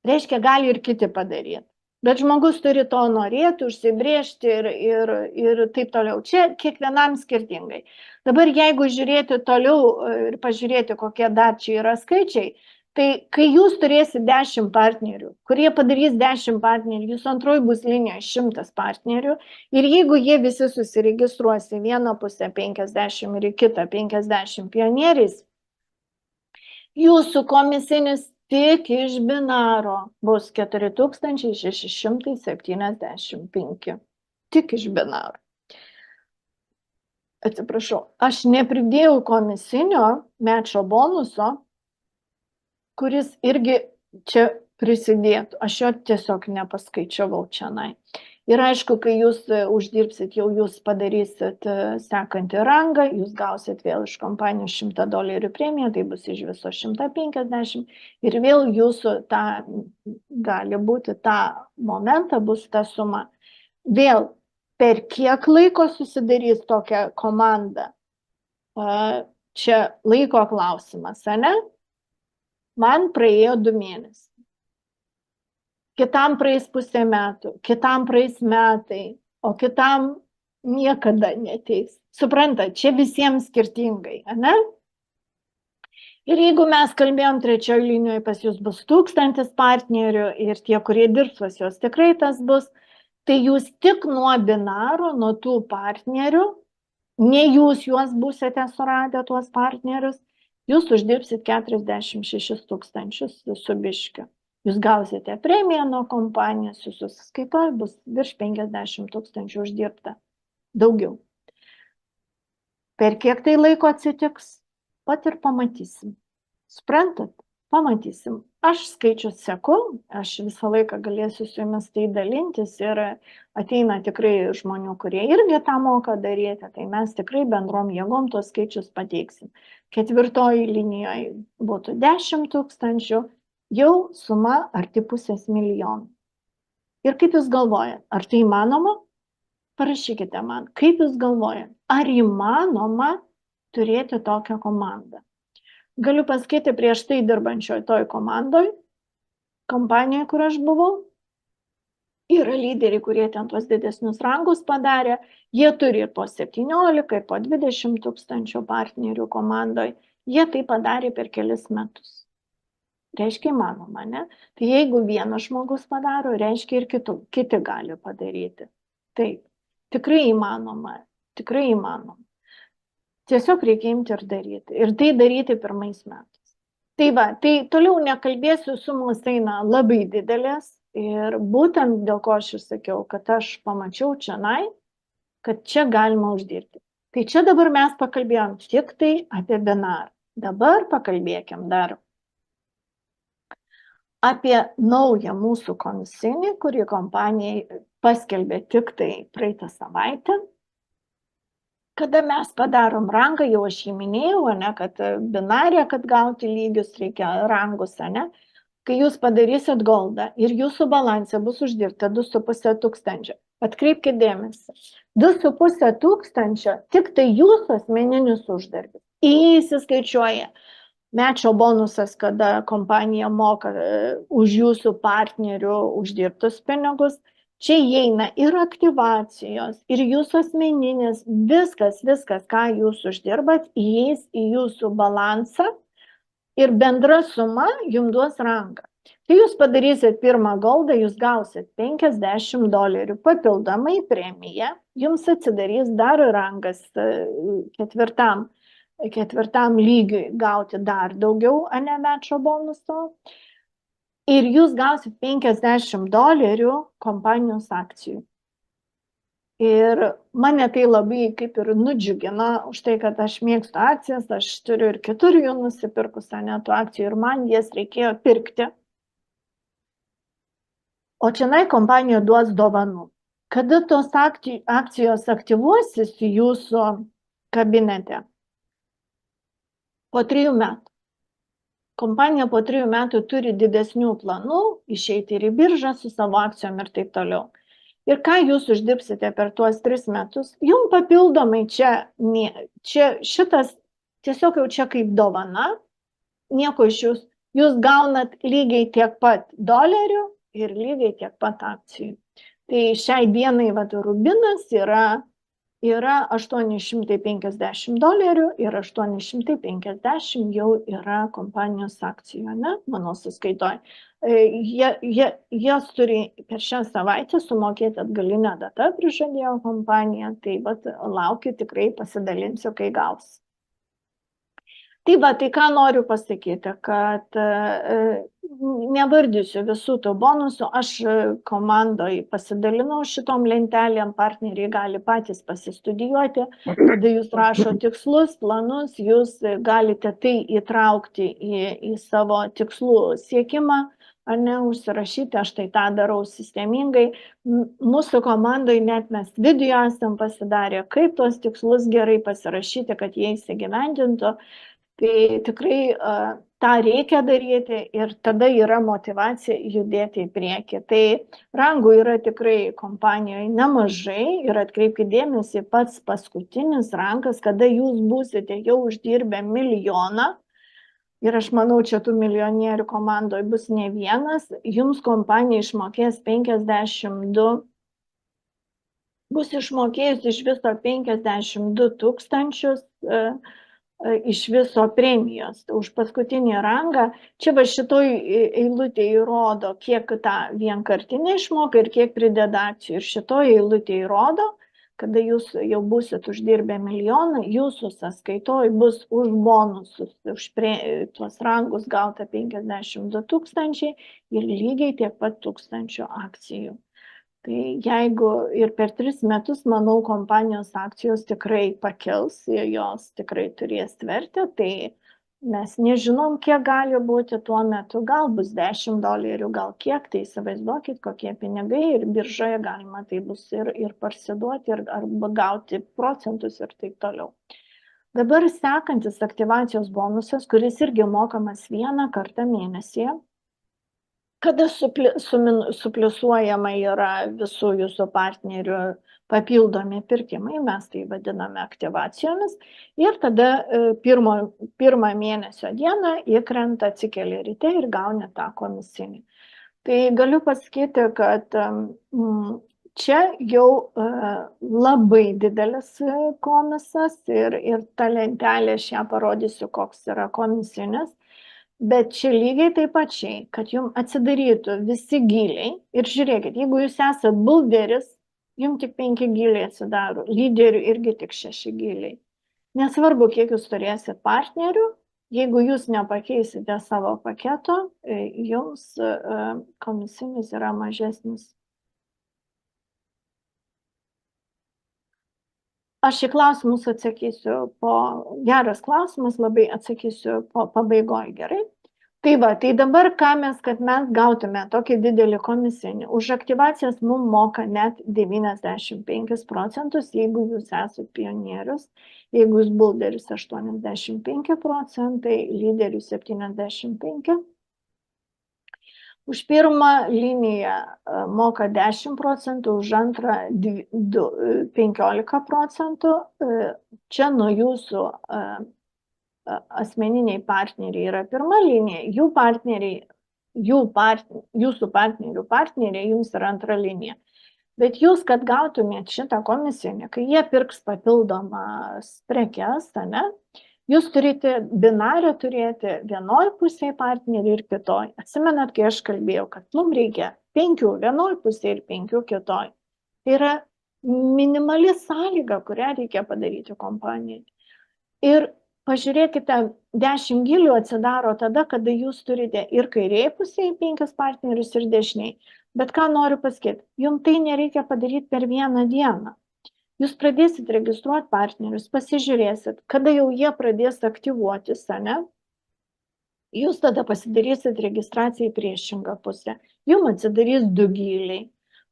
reiškia gali ir kiti padaryti. Bet žmogus turi to norėti, užsibrėžti ir taip toliau. Čia kiekvienam skirtingai. Dabar jeigu žiūrėti toliau ir pažiūrėti, kokie dar čia yra skaičiai, tai kai jūs turėsite 10 partnerių, kurie padarys 10 partnerių, jūsų antroji bus linijoje 100 partnerių ir jeigu jie visi susiregistruos į vieną pusę 50 ir į kitą 50 pionieriais, Jūsų komisinis tik iš binaro bus 4675. Tik iš binaro. Atsiprašau, aš nepridėjau komisinio mečo bonuso, kuris irgi čia prisidėtų. Aš jo tiesiog nepaskaičiavau čionai. Ir aišku, kai jūs uždirbsit, jau jūs padarysit sekantį rangą, jūs gausit vėl iš kompanijos $100 premiją, tai bus iš viso 150 ir vėl jūsų ta, gali būti tą momentą, bus ta suma. Vėl per kiek laiko susidarys tokia komanda? Čia laiko klausimas, ane? Man praėjo 2 mėnesiai. Kitam praeis pusę metų, kitam praeis metai, o kitam niekada neteis. Suprantat, čia visiems skirtingai, ane? Ir jeigu mes kalbėjom trečioje linijoje, pas jūs bus 1000 partnerių ir tie, kurie dirbs pas jūs, tikrai tas bus, tai jūs tik nuo binaro, nuo tų partnerių, ne jūs juos būsite suradę tuos partnerius, jūs uždirbsit 46 000 su biškiu. Jūs gausite premiją nuo kompanijos, jūsų sąskaitoje bus virš 50 000 uždirbta. Daugiau. Per kiek tai laiko atsitiks? Pat ir pamatysim. Suprantat? Pamatysim. Aš skaičius seku, aš visą laiką galėsiu su jumis tai dalintis ir ateina tikrai žmonių, kurie irgi tą moka daryti, tai mes tikrai bendrom jėgom tuos skaičius pateiksim. 4. linijoje būtų 10 000, jau suma arti 500 000. Ir kaip jūs galvojat, ar tai įmanoma? Parašykite man, kaip jūs galvojat, ar įmanoma turėti tokią komandą? Galiu pasakyti, prieš tai dirbančioj toj komandoj, kompanijoje, kur aš buvau, yra lyderiai, kurie ten tuos didesnius rangus padarė, jie turi ir po 17, ir po 20 000 partnerių komandoj, jie tai padarė per kelis metus. Reiškia įmanoma, ne? Tai jeigu vienas žmogus padaro, reiškia ir kiti gali padaryti. Taip, tikrai įmanoma, tikrai įmanoma. Tiesiog reikia imti ir daryti. Ir tai daryti 1 metais. Tai va, tai toliau nekalbėsiu, sumos eina labai didelės. Ir būtent dėl ko aš ir sakiau, kad aš pamačiau čionai, kad čia galima uždirbti. Tai čia dabar mes pakalbėjom tik tai apie binarą. Dabar pakalbėkim dar apie naują mūsų komisinį, kurį kompanija paskelbė tik tai praeitą savaitę. Kada mes padarom rangą, jau aš jį minėjau, ne, kad binarė, kad gauti lygius reikia rangus, ne. Kai jūs padarysit goldą ir jūsų balansė bus uždirbta 2500, atkreipkite dėmesį, 2500 tik tai jūsų asmeninis uždarbis. Įsiskaičiuoja mečo bonusas, kada kompanija moka už jūsų partnerių uždirbtus pinigus. Čia įeina ir aktyvacijos, ir jūsų asmeninis, viskas, ką jūs uždirbat, įeis į jūsų balansą ir bendra suma jums duos rangą. Kai jūs padarysit pirmą goldą, jūs gausit $50 papildomai premiją, jums atsidarys dar rangas ketvirtam lygiui gauti dar daugiau, ne mečo bonuso. Ir jūs gausit $50 kompanijos akcijų. Ir mane tai labai kaip ir nudžiugina už tai, kad aš mėgstu akcijas, aš turiu ir kitur jų nusipirkus, ne tų akcijų, ir man jas reikėjo pirkti. O čionai kompanija duos dovanų. Kada tos akcijos aktyvuosis jūsų kabinete? Po 3 metų. Kompanija po 3 metų turi didesnių planų, išeiti ir į biržą su savo akcijom ir taip toliau. Ir ką jūs uždirbsite per tuos 3 metus, jums papildomai čia šitas tiesiog jau čia kaip dovana, nieko iš jūs gaunat lygiai tiek pat dolerių ir lygiai tiek pat akcijų. Tai šiai dienai rubinas yra $850 ir 850 jau yra kompanijos akcijų, ne, mano sąskaitoje. Jas turi per šią savaitę sumokėti atgalinę datą, prižadėjo kompanija, tai laukiu, tikrai pasidalinsiu, kai gaus. Tai va, tai ką noriu pasakyti, kad nevardysiu visų tų bonusų, aš komandoje pasidalinau šitom lentelėm, partneriai gali patys pasistudijuoti, kada jūs rašo tikslus, planus, jūs galite tai įtraukti į savo tikslų siekimą, ar ne, užsirašyti, aš tai tą darau sistemingai. Mūsų komandai net mes video esam pasidarę, kaip tuos tikslus gerai pasirašyti, kad jie įsigyvendintų. Tai tikrai tą reikia daryti ir tada yra motivacija judėti į priekį. Tai rangų yra tikrai kompanijoje nemažai ir atkreipkite dėmesį, pats paskutinis rangas, kada jūs būsite jau uždirbę milijoną, ir aš manau, čia tų milijonierių komandoje bus ne vienas, jums kompanija išmokės 52, bus išmokėjus iš viso 52 000 iš viso premijos už paskutinį rangą. Čia va šitoj eilutė įrodo, kiek tą vienkartinę išmoką ir kiek prideda akcijų. Ir šitoj eilutė įrodo, kada jūs jau būsit uždirbę milijoną, jūsų sąskaitoj bus už bonusus, už tuos rangus gauta 52 000 ir lygiai tiek pat 1000 akcijų. Tai jeigu ir per 3 metus, manau, kompanijos akcijos tikrai pakils, jos tikrai turės vertę, tai mes nežinom, kiek gali būti tuo metu, gal bus $10, gal kiek, tai įsivaizduokit, kokie pinigai ir biržoje galima tai bus ir parsiduoti, arba gauti procentus ir taip toliau. Dabar sekantis aktyvacijos bonusas, kuris irgi mokamas vieną kartą mėnesyje, kada supliusuojama yra visų jūsų partnerių papildomi pirkimai, mes tai vadiname aktyvacijomis, ir tada pirmą mėnesio dieną įkrenta, atsikeli ryte ir gauni tą komisinį. Tai galiu pasakyti, kad čia jau labai didelis komisas ir ta lentelė, aš ją parodysiu, koks yra komisinis. Bet čia lygiai taip pačiai, kad jums atsidarytų visi gyliai. Ir žiūrėkit, jeigu jūs esat bulderis, jums tik 5 gyliai atsidaro, lyderių irgi tik 6 gyliai. Nesvarbu, kiek jūs turėsit partnerių, jeigu jūs nepakeisite savo paketo, jums komisinis yra mažesnis. Aš į klausimus atsakysiu geras klausimas, labai atsakysiu po pabaigoje, gerai? Tai va, tai dabar kad mes gautume tokį didelį komisinį, už aktyvacijas mums moka net 95%, jeigu jūs esate pionierius, jeigu jūs bulderis 85%, lyderius 75%. Už pirmą liniją moka 10%, už antrą 15%. Čia nuo jūsų asmeniniai partneriai yra pirma linija, jūsų partnerių partneriai jums yra antra linija. Bet jūs, kad gautumėt šitą komisinį, kai jie pirks papildomas prekes, ne? Jūs turite binarę turėti vienoj pusėje partnerį ir kitoj. Atsimenat, kai aš kalbėjau, kad mums reikia 5 vienoj pusėje ir 5 kitoj. Tai yra minimali sąlyga, kurią reikia padaryti kompanijai. Ir pažiūrėkite, 10 gilių atsidaro tada, kada jūs turite ir kairėje pusėje 5 partnerius ir dešiniai. Bet ką noriu pasakyti, jums tai nereikia padaryti per vieną dieną. Jūs pradėsit registruoti partnerius, pasižiūrėsit, kada jau jie pradės aktyvuotis, ne? Jūs tada pasidarysit registraciją į priešingą pusę. Jums atsidarys 2 gyliai.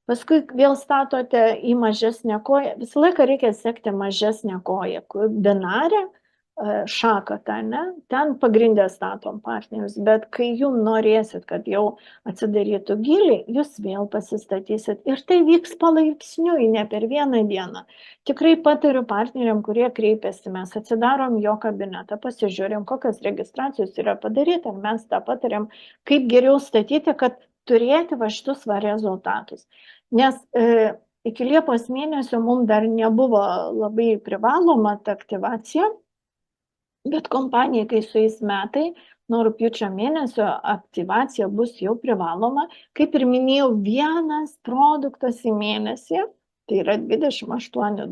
Paskui vėl statote į mažesnę koją. Visą laiką reikia sekti mažesnę koją, kur binarė, šaką, ne? Ten pagrindę statom partnerius. Bet kai jums norėsit, kad jau atsidarytų giliai, jūs vėl pasistatysit. Ir tai vyks palaipsniui, ne per vieną dieną. Tikrai patariu partneriam, kurie kreipiasi, mes atsidarom jo kabinetą, pasižiūrim, kokios registracijos yra padaryta, mes tą patariam, kaip geriau statyti, kad turėti va šitus rezultatus. Nes iki Liepos mėnesio mums dar nebuvo labai privaloma ta aktyvacija, bet kompanijai, kai sueis metai, nuo rugpjūčio mėnesio aktyvacija bus jau privaloma. Kaip ir minėjau, vienas produktas į mėnesį, tai yra $28.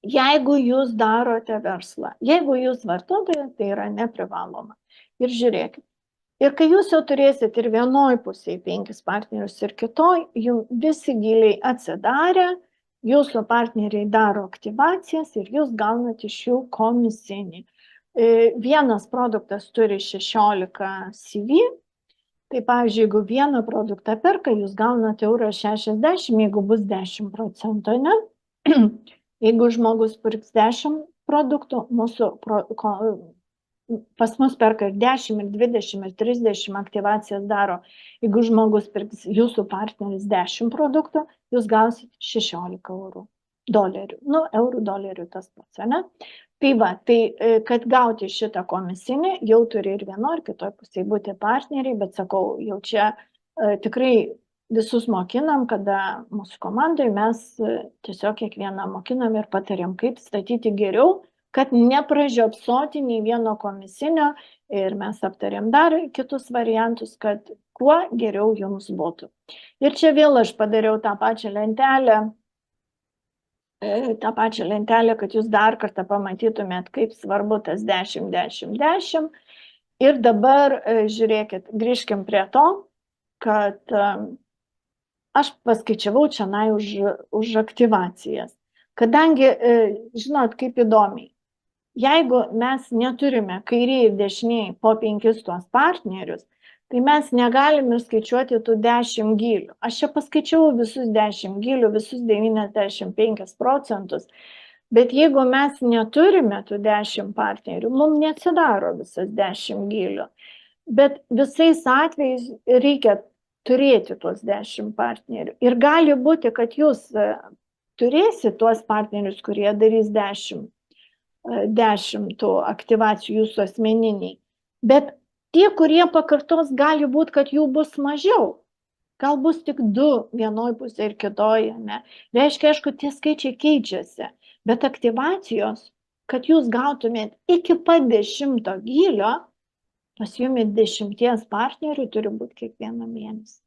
jeigu jūs darote verslą, jeigu jūs vartotojai, tai yra neprivaloma. Ir žiūrėkit. Ir kai jūs jau turėsit ir vienoj pusėje 5 partnerius ir kitoj, jums visi giliai atsidarė, jūsų partneriai daro aktyvacijas ir jūs gaunate iš jų komisinį. Vienas produktas turi 16 CV, tai pavyzdžiui, jeigu vieną produktą perka, jūs gaunate €60, jeigu bus 10%, ne? Jeigu žmogus pirks 10 produktų, pas mus perka ir 10, ir 20, ir 30 aktyvacijas daro. Jeigu žmogus pirks jūsų partneris 10 produktų, jūs gausit $16. Eurų, dolerių tas pats, ne? Tai va, tai kad gauti šitą komisinį, jau turi ir vieno, ir kitoj pusėje būti partneriai, bet sakau, jau čia tikrai visus mokinam, kada mūsų komandai mes tiesiog kiekvieną mokinam ir patariam, kaip statyti geriau, kad nepražiopsoti nei vieno komisinio, ir mes aptarėm dar kitus variantus, kad kuo geriau jums būtų. Ir čia vėl aš padariau tą pačią lentelę, kad jūs dar kartą pamatytumėt, kaip svarbu tas 10, 10, 10. Ir dabar, žiūrėkit, grįžkim prie to, kad aš paskaičiavau čia už aktyvacijas. Kadangi, žinot, kaip įdomiai, jeigu mes neturime kairiai ir dešiniai po 5 tuos partnerius, tai mes negalime skaičiuoti tų 10 gylių. Aš čia paskaičiau visus 10 gylių, visus 95%, bet jeigu mes neturime tų 10 partnerių, mums neatsidaro visas 10 gylių. Bet visais atvejais reikia turėti tuos 10 partnerių. Ir gali būti, kad jūs turėsite tuos partnerius, kurie darys 10 tų aktyvacijų jūsų asmeniniai. Bet tie, kurie pakartos, gali būti, kad jų bus mažiau. Gal bus tik 2 vienoj pusėje ir kitoje, ne? Reiškia, aišku, tie skaičiai keičiasi. Bet aktyvacijos, kad jūs gautumėt iki pat 10 gylio, pas jumi 10 partnerių turi būti kiekvieną mėnesį.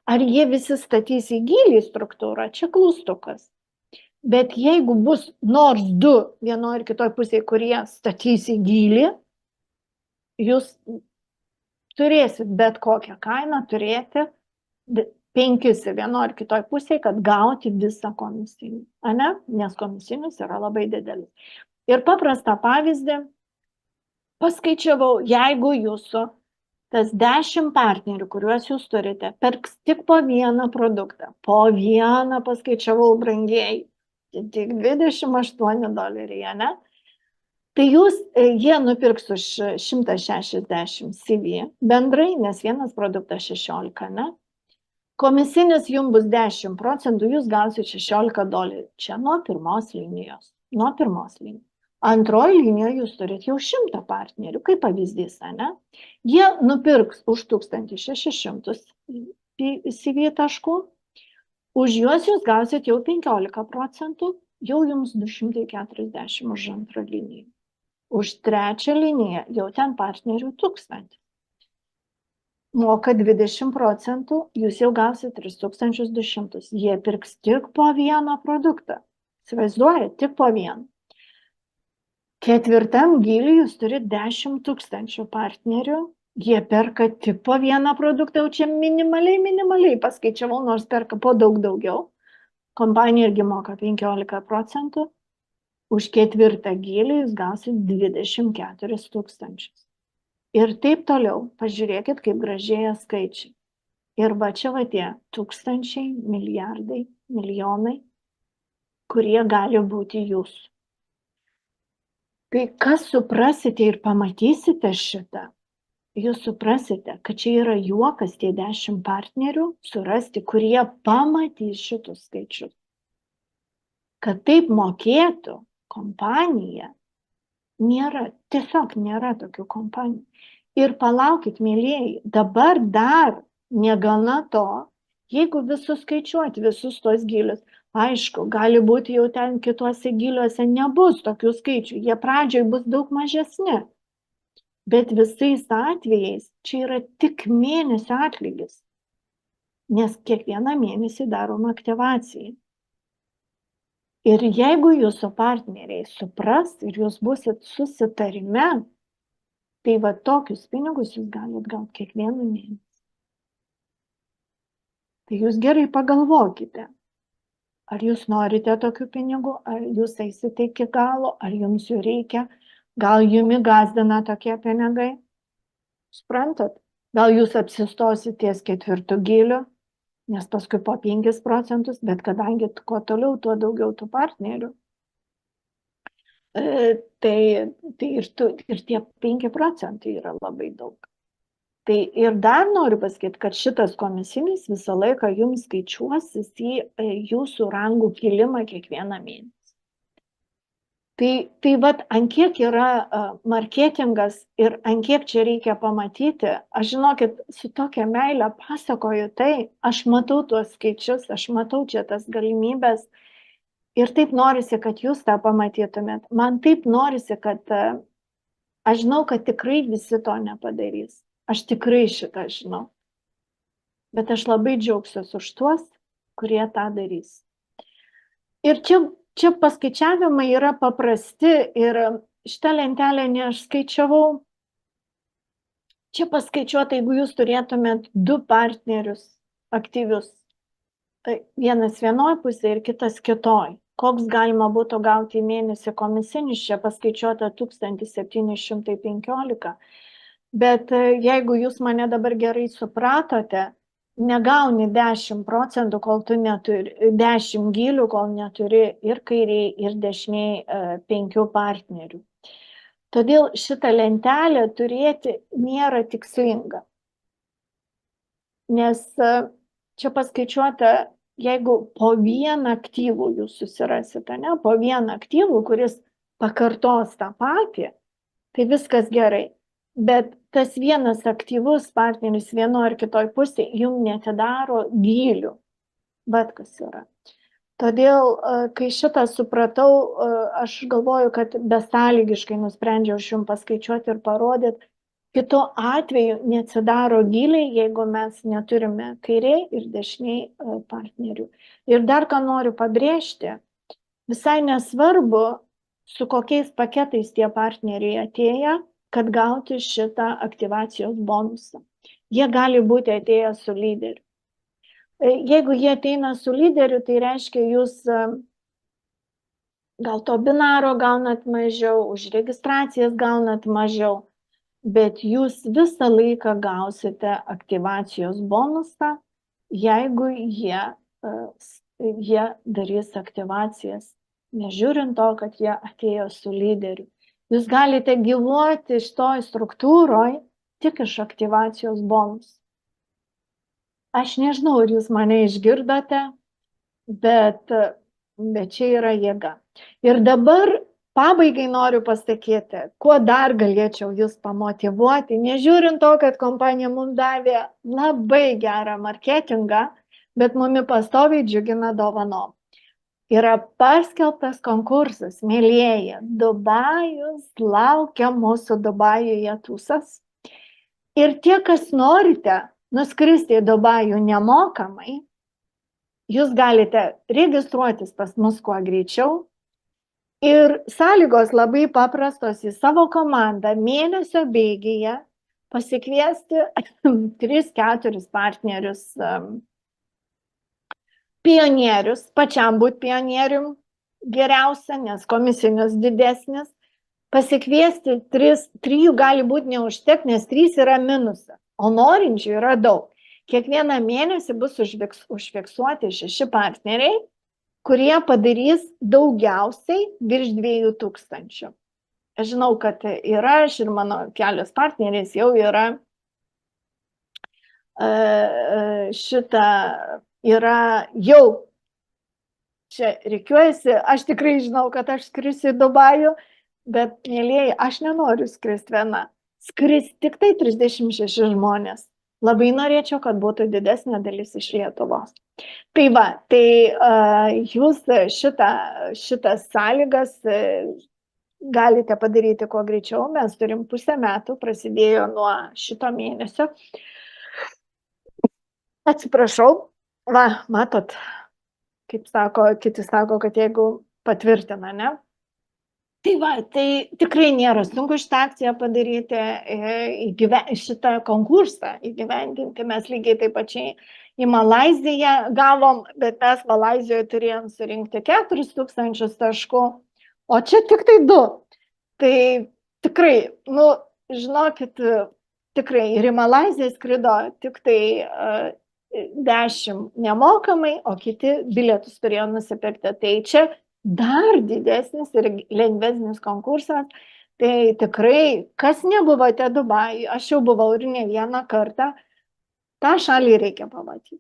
Ar jie visi statys į gylį struktūrą? Čia klaustukas. Bet jeigu bus nors 2 vienoj ir kitoj pusėje, kurie statys į gylį, jūs turėsit bet kokią kainą turėti 5 vienoj ir kitoj pusėje, kad gauti visą komisinį. Ne? Nes komisinis yra labai didelis. Ir paprastą pavyzdį paskaičiavau, jeigu jūsų tas 10 partnerių, kuriuos jūs turite, perks tik po vieną produktą. Po vieną paskaičiavau, brangieji. Tik $28, ne? Tai jie nupirks už 160 CV bendrai, nes vienas produktas 16, ne? Komisinis jums bus 10%, jūs gausite $16. Čia nuo pirmos linijos. Antroji linijoje jūs turite jau 100 partnerių, kaip pavyzdys, ne? Jie nupirks už 1600 CV taškų, už juos jūs gausite jau 15%, jau jums 240 už antrą liniją. Už trečią liniją jau ten partnerių 1000. Moka 20%, jūs jau gausite 3200. Jie pirks tik po vieną produktą. Įsivaizduojate, tik po vieną. Ketvirtam gyliui jūs turite 10 000 partnerių. Jie perka tik po vieną produktą, jau čia minimaliai paskaičiavau, nors perka po daugiau. Kompanija irgi moka 15%. Už ketvirtą gylį jūs gausite 24 000. Ir taip toliau, pažiūrėkit, kaip gražėja skaičiai. Ir va čia va tie tūkstančiai, milijardai, milijonai, kurie gali būti jūsų. Tai kas suprasite ir pamatysite šitą, jūs suprasite, kad čia yra juokas tie 10 partnerių surasti, kurie pamatys šitus skaičius. Kad taip mokėtų kompanija, tiesiog nėra tokių kompanijų. Ir palaukit, mėlieji, dabar dar negana to, jeigu visus skaičiuoti, visus tos gylius, aišku, gali būti jau ten kituose gyliuose nebus tokių skaičių, jie pradžioj bus daug mažesni. Bet visais atvejais čia yra tik mėnesio atlygis, nes kiekvieną mėnesį daroma aktyvacija. Ir jeigu jūsų partneriai supras ir jūs busit susitarime, tai va tokius pinigus jūs galite gauti kiekvieną mėnesį. Tai jūs gerai pagalvokite, ar jūs norite tokių pinigų, ar jūs eisite iki galo, ar jums jų reikia, gal jumi gąsdina tokie pinigai. Suprantat? Gal jūs apsistosite ties 4 gyliu, nes paskui po 5%, bet kadangi kuo toliau, tuo daugiau tų partnerių. Tai ir tie 5% yra labai daug. Tai ir dar noriu pasakyti, kad šitas komisinis visą laiką jums skaičiuosis į jūsų rangų kilimą kiekvieną mėnesį. Tai vat, ant kiek yra marketingas ir ant kiek čia reikia pamatyti, aš žinokit, su tokia meilė pasakoju tai, aš matau tuos skaičius, aš matau čia tas galimybės ir taip norisi, kad jūs tą pamatytumėt. Man taip norisi, kad aš žinau, kad tikrai visi to nepadarys. Aš tikrai šitą žinau. Bet aš labai džiaugsiuosi už tuos, kurie tą darys. Ir čia paskaičiavimai yra paprasti ir šitą lentelę ne aš skaičiavau. Čia paskaičiuota, jeigu jūs turėtumėt 2 partnerius aktyvius. Tai vienas vienoj pusėje ir kitas kitoj. Koks galima būtų gauti į mėnesį komisinis, čia paskaičiuota 1715. Bet jeigu jūs mane dabar gerai supratote, negauni 10%, kol tu neturi 10 gylių, kol neturi ir kairiai, ir dešiniai 5 partnerių. Todėl šitą lentelę turėti nėra tikslinga. Nes čia paskaičiuota, jeigu po vieną aktyvų jūs susirasite, ne, po vieną aktyvų, kuris pakartos tą patį, tai viskas gerai. Bet tas vienas aktyvus partneris vieno ar kitoj pusėje jums netidaro gylių. Bet kas yra. Todėl, kai šitą supratau, aš galvoju, kad besąlygiškai nusprendžiau jums paskaičiuoti ir parodyti, kitu atveju neatsidaro gyliai, jeigu mes neturime kairiai ir dešiniai partnerių. Ir dar ką noriu pabrėžti, visai nesvarbu, su kokiais paketais tie partneriai atėję, kad gauti šitą aktyvacijos bonusą. Jie gali būti atėję su lyderiu. Jeigu jie ateina su lyderiu, tai reiškia, jūs gal to binaro gaunat mažiau, už registracijas gaunat mažiau, bet jūs visą laiką gausite aktyvacijos bonusą, jeigu jie darys aktyvacijas, nežiūrint to, kad jie atėjo su lyderiu. Jūs galite gyvuoti šitoj struktūroj tik iš aktyvacijos bonusų. Aš nežinau, ar jūs mane išgirdote, bet čia yra jėga. Ir dabar pabaigai noriu pasakyti, kuo dar galėčiau jūs pamotyvuoti, nežiūrint to, kad kompanija mums davė labai gerą marketingą, bet mumi pastoviai džiugina dovanom. Yra paskelbtas konkursas, mėlieji, Dubajus laukia mūsų Dubajuje tūsas. Ir tie, kas norite nuskristi į Dubajų nemokamai, jūs galite registruotis pas mus kuo greičiau. Ir sąlygos labai paprastos, į savo komandą mėnesio bėgyje pasikviesti 3-4 partnerius, pionierius, pačiam būti pionierium geriausia, nes komisinius didesnis, pasikviesti 3 gali būti neužtek, nes 3 yra minusas, o norinčių yra daug. Kiekvieną mėnesį bus užfiksuoti 6 partneriai, kurie padarys daugiausiai virš 2000. Aš žinau, kad ir aš, ir mano kelios partneriais jau yra jau čia reikiuojasi, aš tikrai žinau, kad aš skrisiu į Dubajų, bet, mėlieji, aš nenoriu skristi viena. Skris tik tai 36 žmonės. Labai norėčiau, kad būtų didesnė dalis iš Lietuvos. Tai va, tai jūs šitas sąlygas galite padaryti kuo greičiau. Mes turim pusę metų, prasidėjo nuo šito mėnesio. Atsiprašau. Va, matot, kaip sako, kiti sako, kad jeigu patvirtina, ne? Tai va, tai tikrai nėra sunku šitą akciją padaryti, šitą konkursą įgyvendinti. Mes lygiai taip pačiai į Malaiziją gavom, bet mes Malaizijoje turėjom surinkti 4000 taškų, o čia tik tai 2. Tai tikrai, nu, žinokit, tikrai ir į Malaiziją skrido tik tai 10 nemokamai, o kiti bilietus turėjo nusipirkti. Tai čia dar didesnis ir lengvesnis konkursas. Tai tikrai, kas nebuvote Dubajuje, aš jau buvau ir ne vieną kartą, tą šalį reikia pamatyti.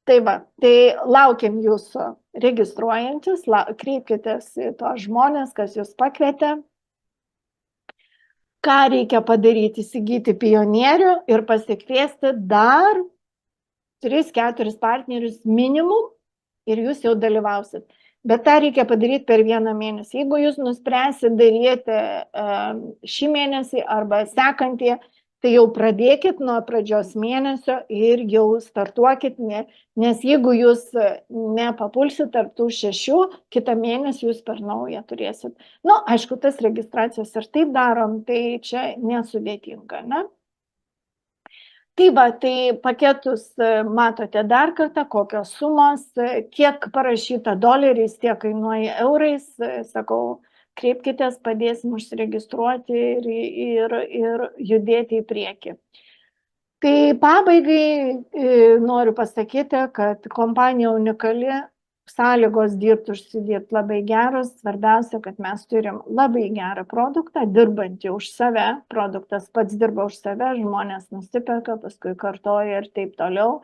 Tai va, tai laukiam jūsų registruojantis, kreipkitės į tos žmonės, kas jūs pakvietė. Ką reikia padaryti, įsigyti pionierių ir pasikviesti dar 3-4 partnerius minimum ir jūs jau dalyvausit. Bet tą reikia padaryti per 1 mėnesį. Jeigu jūs nuspręsit daryti šį mėnesį arba sekantį, tai jau pradėkit nuo pradžios mėnesio ir jau startuokit, nes jeigu jūs nepapulsit tarp tų 6, kitą mėnesį jūs per naują turėsit. Nu, aišku, tas registracijas ir taip darom, tai čia nesudėtinga, ne? Tai va, tai paketus matote dar kartą, kokios sumos, kiek parašyta doleriais, tiek kainuoja eurais, sakau, kreipkitės, padėsim užsiregistruoti ir judėti į priekį. Tai pabaigai noriu pasakyti, kad kompanija unikali, sąlygos dirbti, užsidirbti labai geros, svarbiausia, kad mes turim labai gerą produktą, dirbantį už save, produktas pats dirba už save, žmonės nusipirka, paskui kartoja ir taip toliau.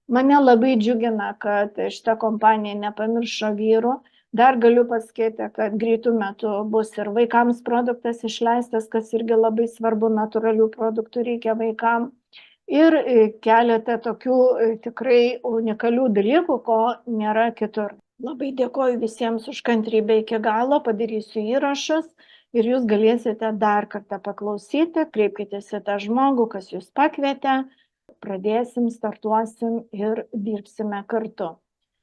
Mane labai džiugina, kad šita kompanija nepamiršo vyrų. Dar galiu pasakyti, kad greitų metų bus ir vaikams produktas išleistas, kas irgi labai svarbu, natūralių produktų reikia vaikams. Ir keletą tokių tikrai unikalių dalykų, ko nėra kitur. Labai dėkoju visiems už kantrybę iki galo, padarysiu įrašus ir jūs galėsite dar kartą paklausyti, kreipkitės į tą žmogų, kas jūs pakvietė, pradėsim, startuosim ir dirbsime kartu.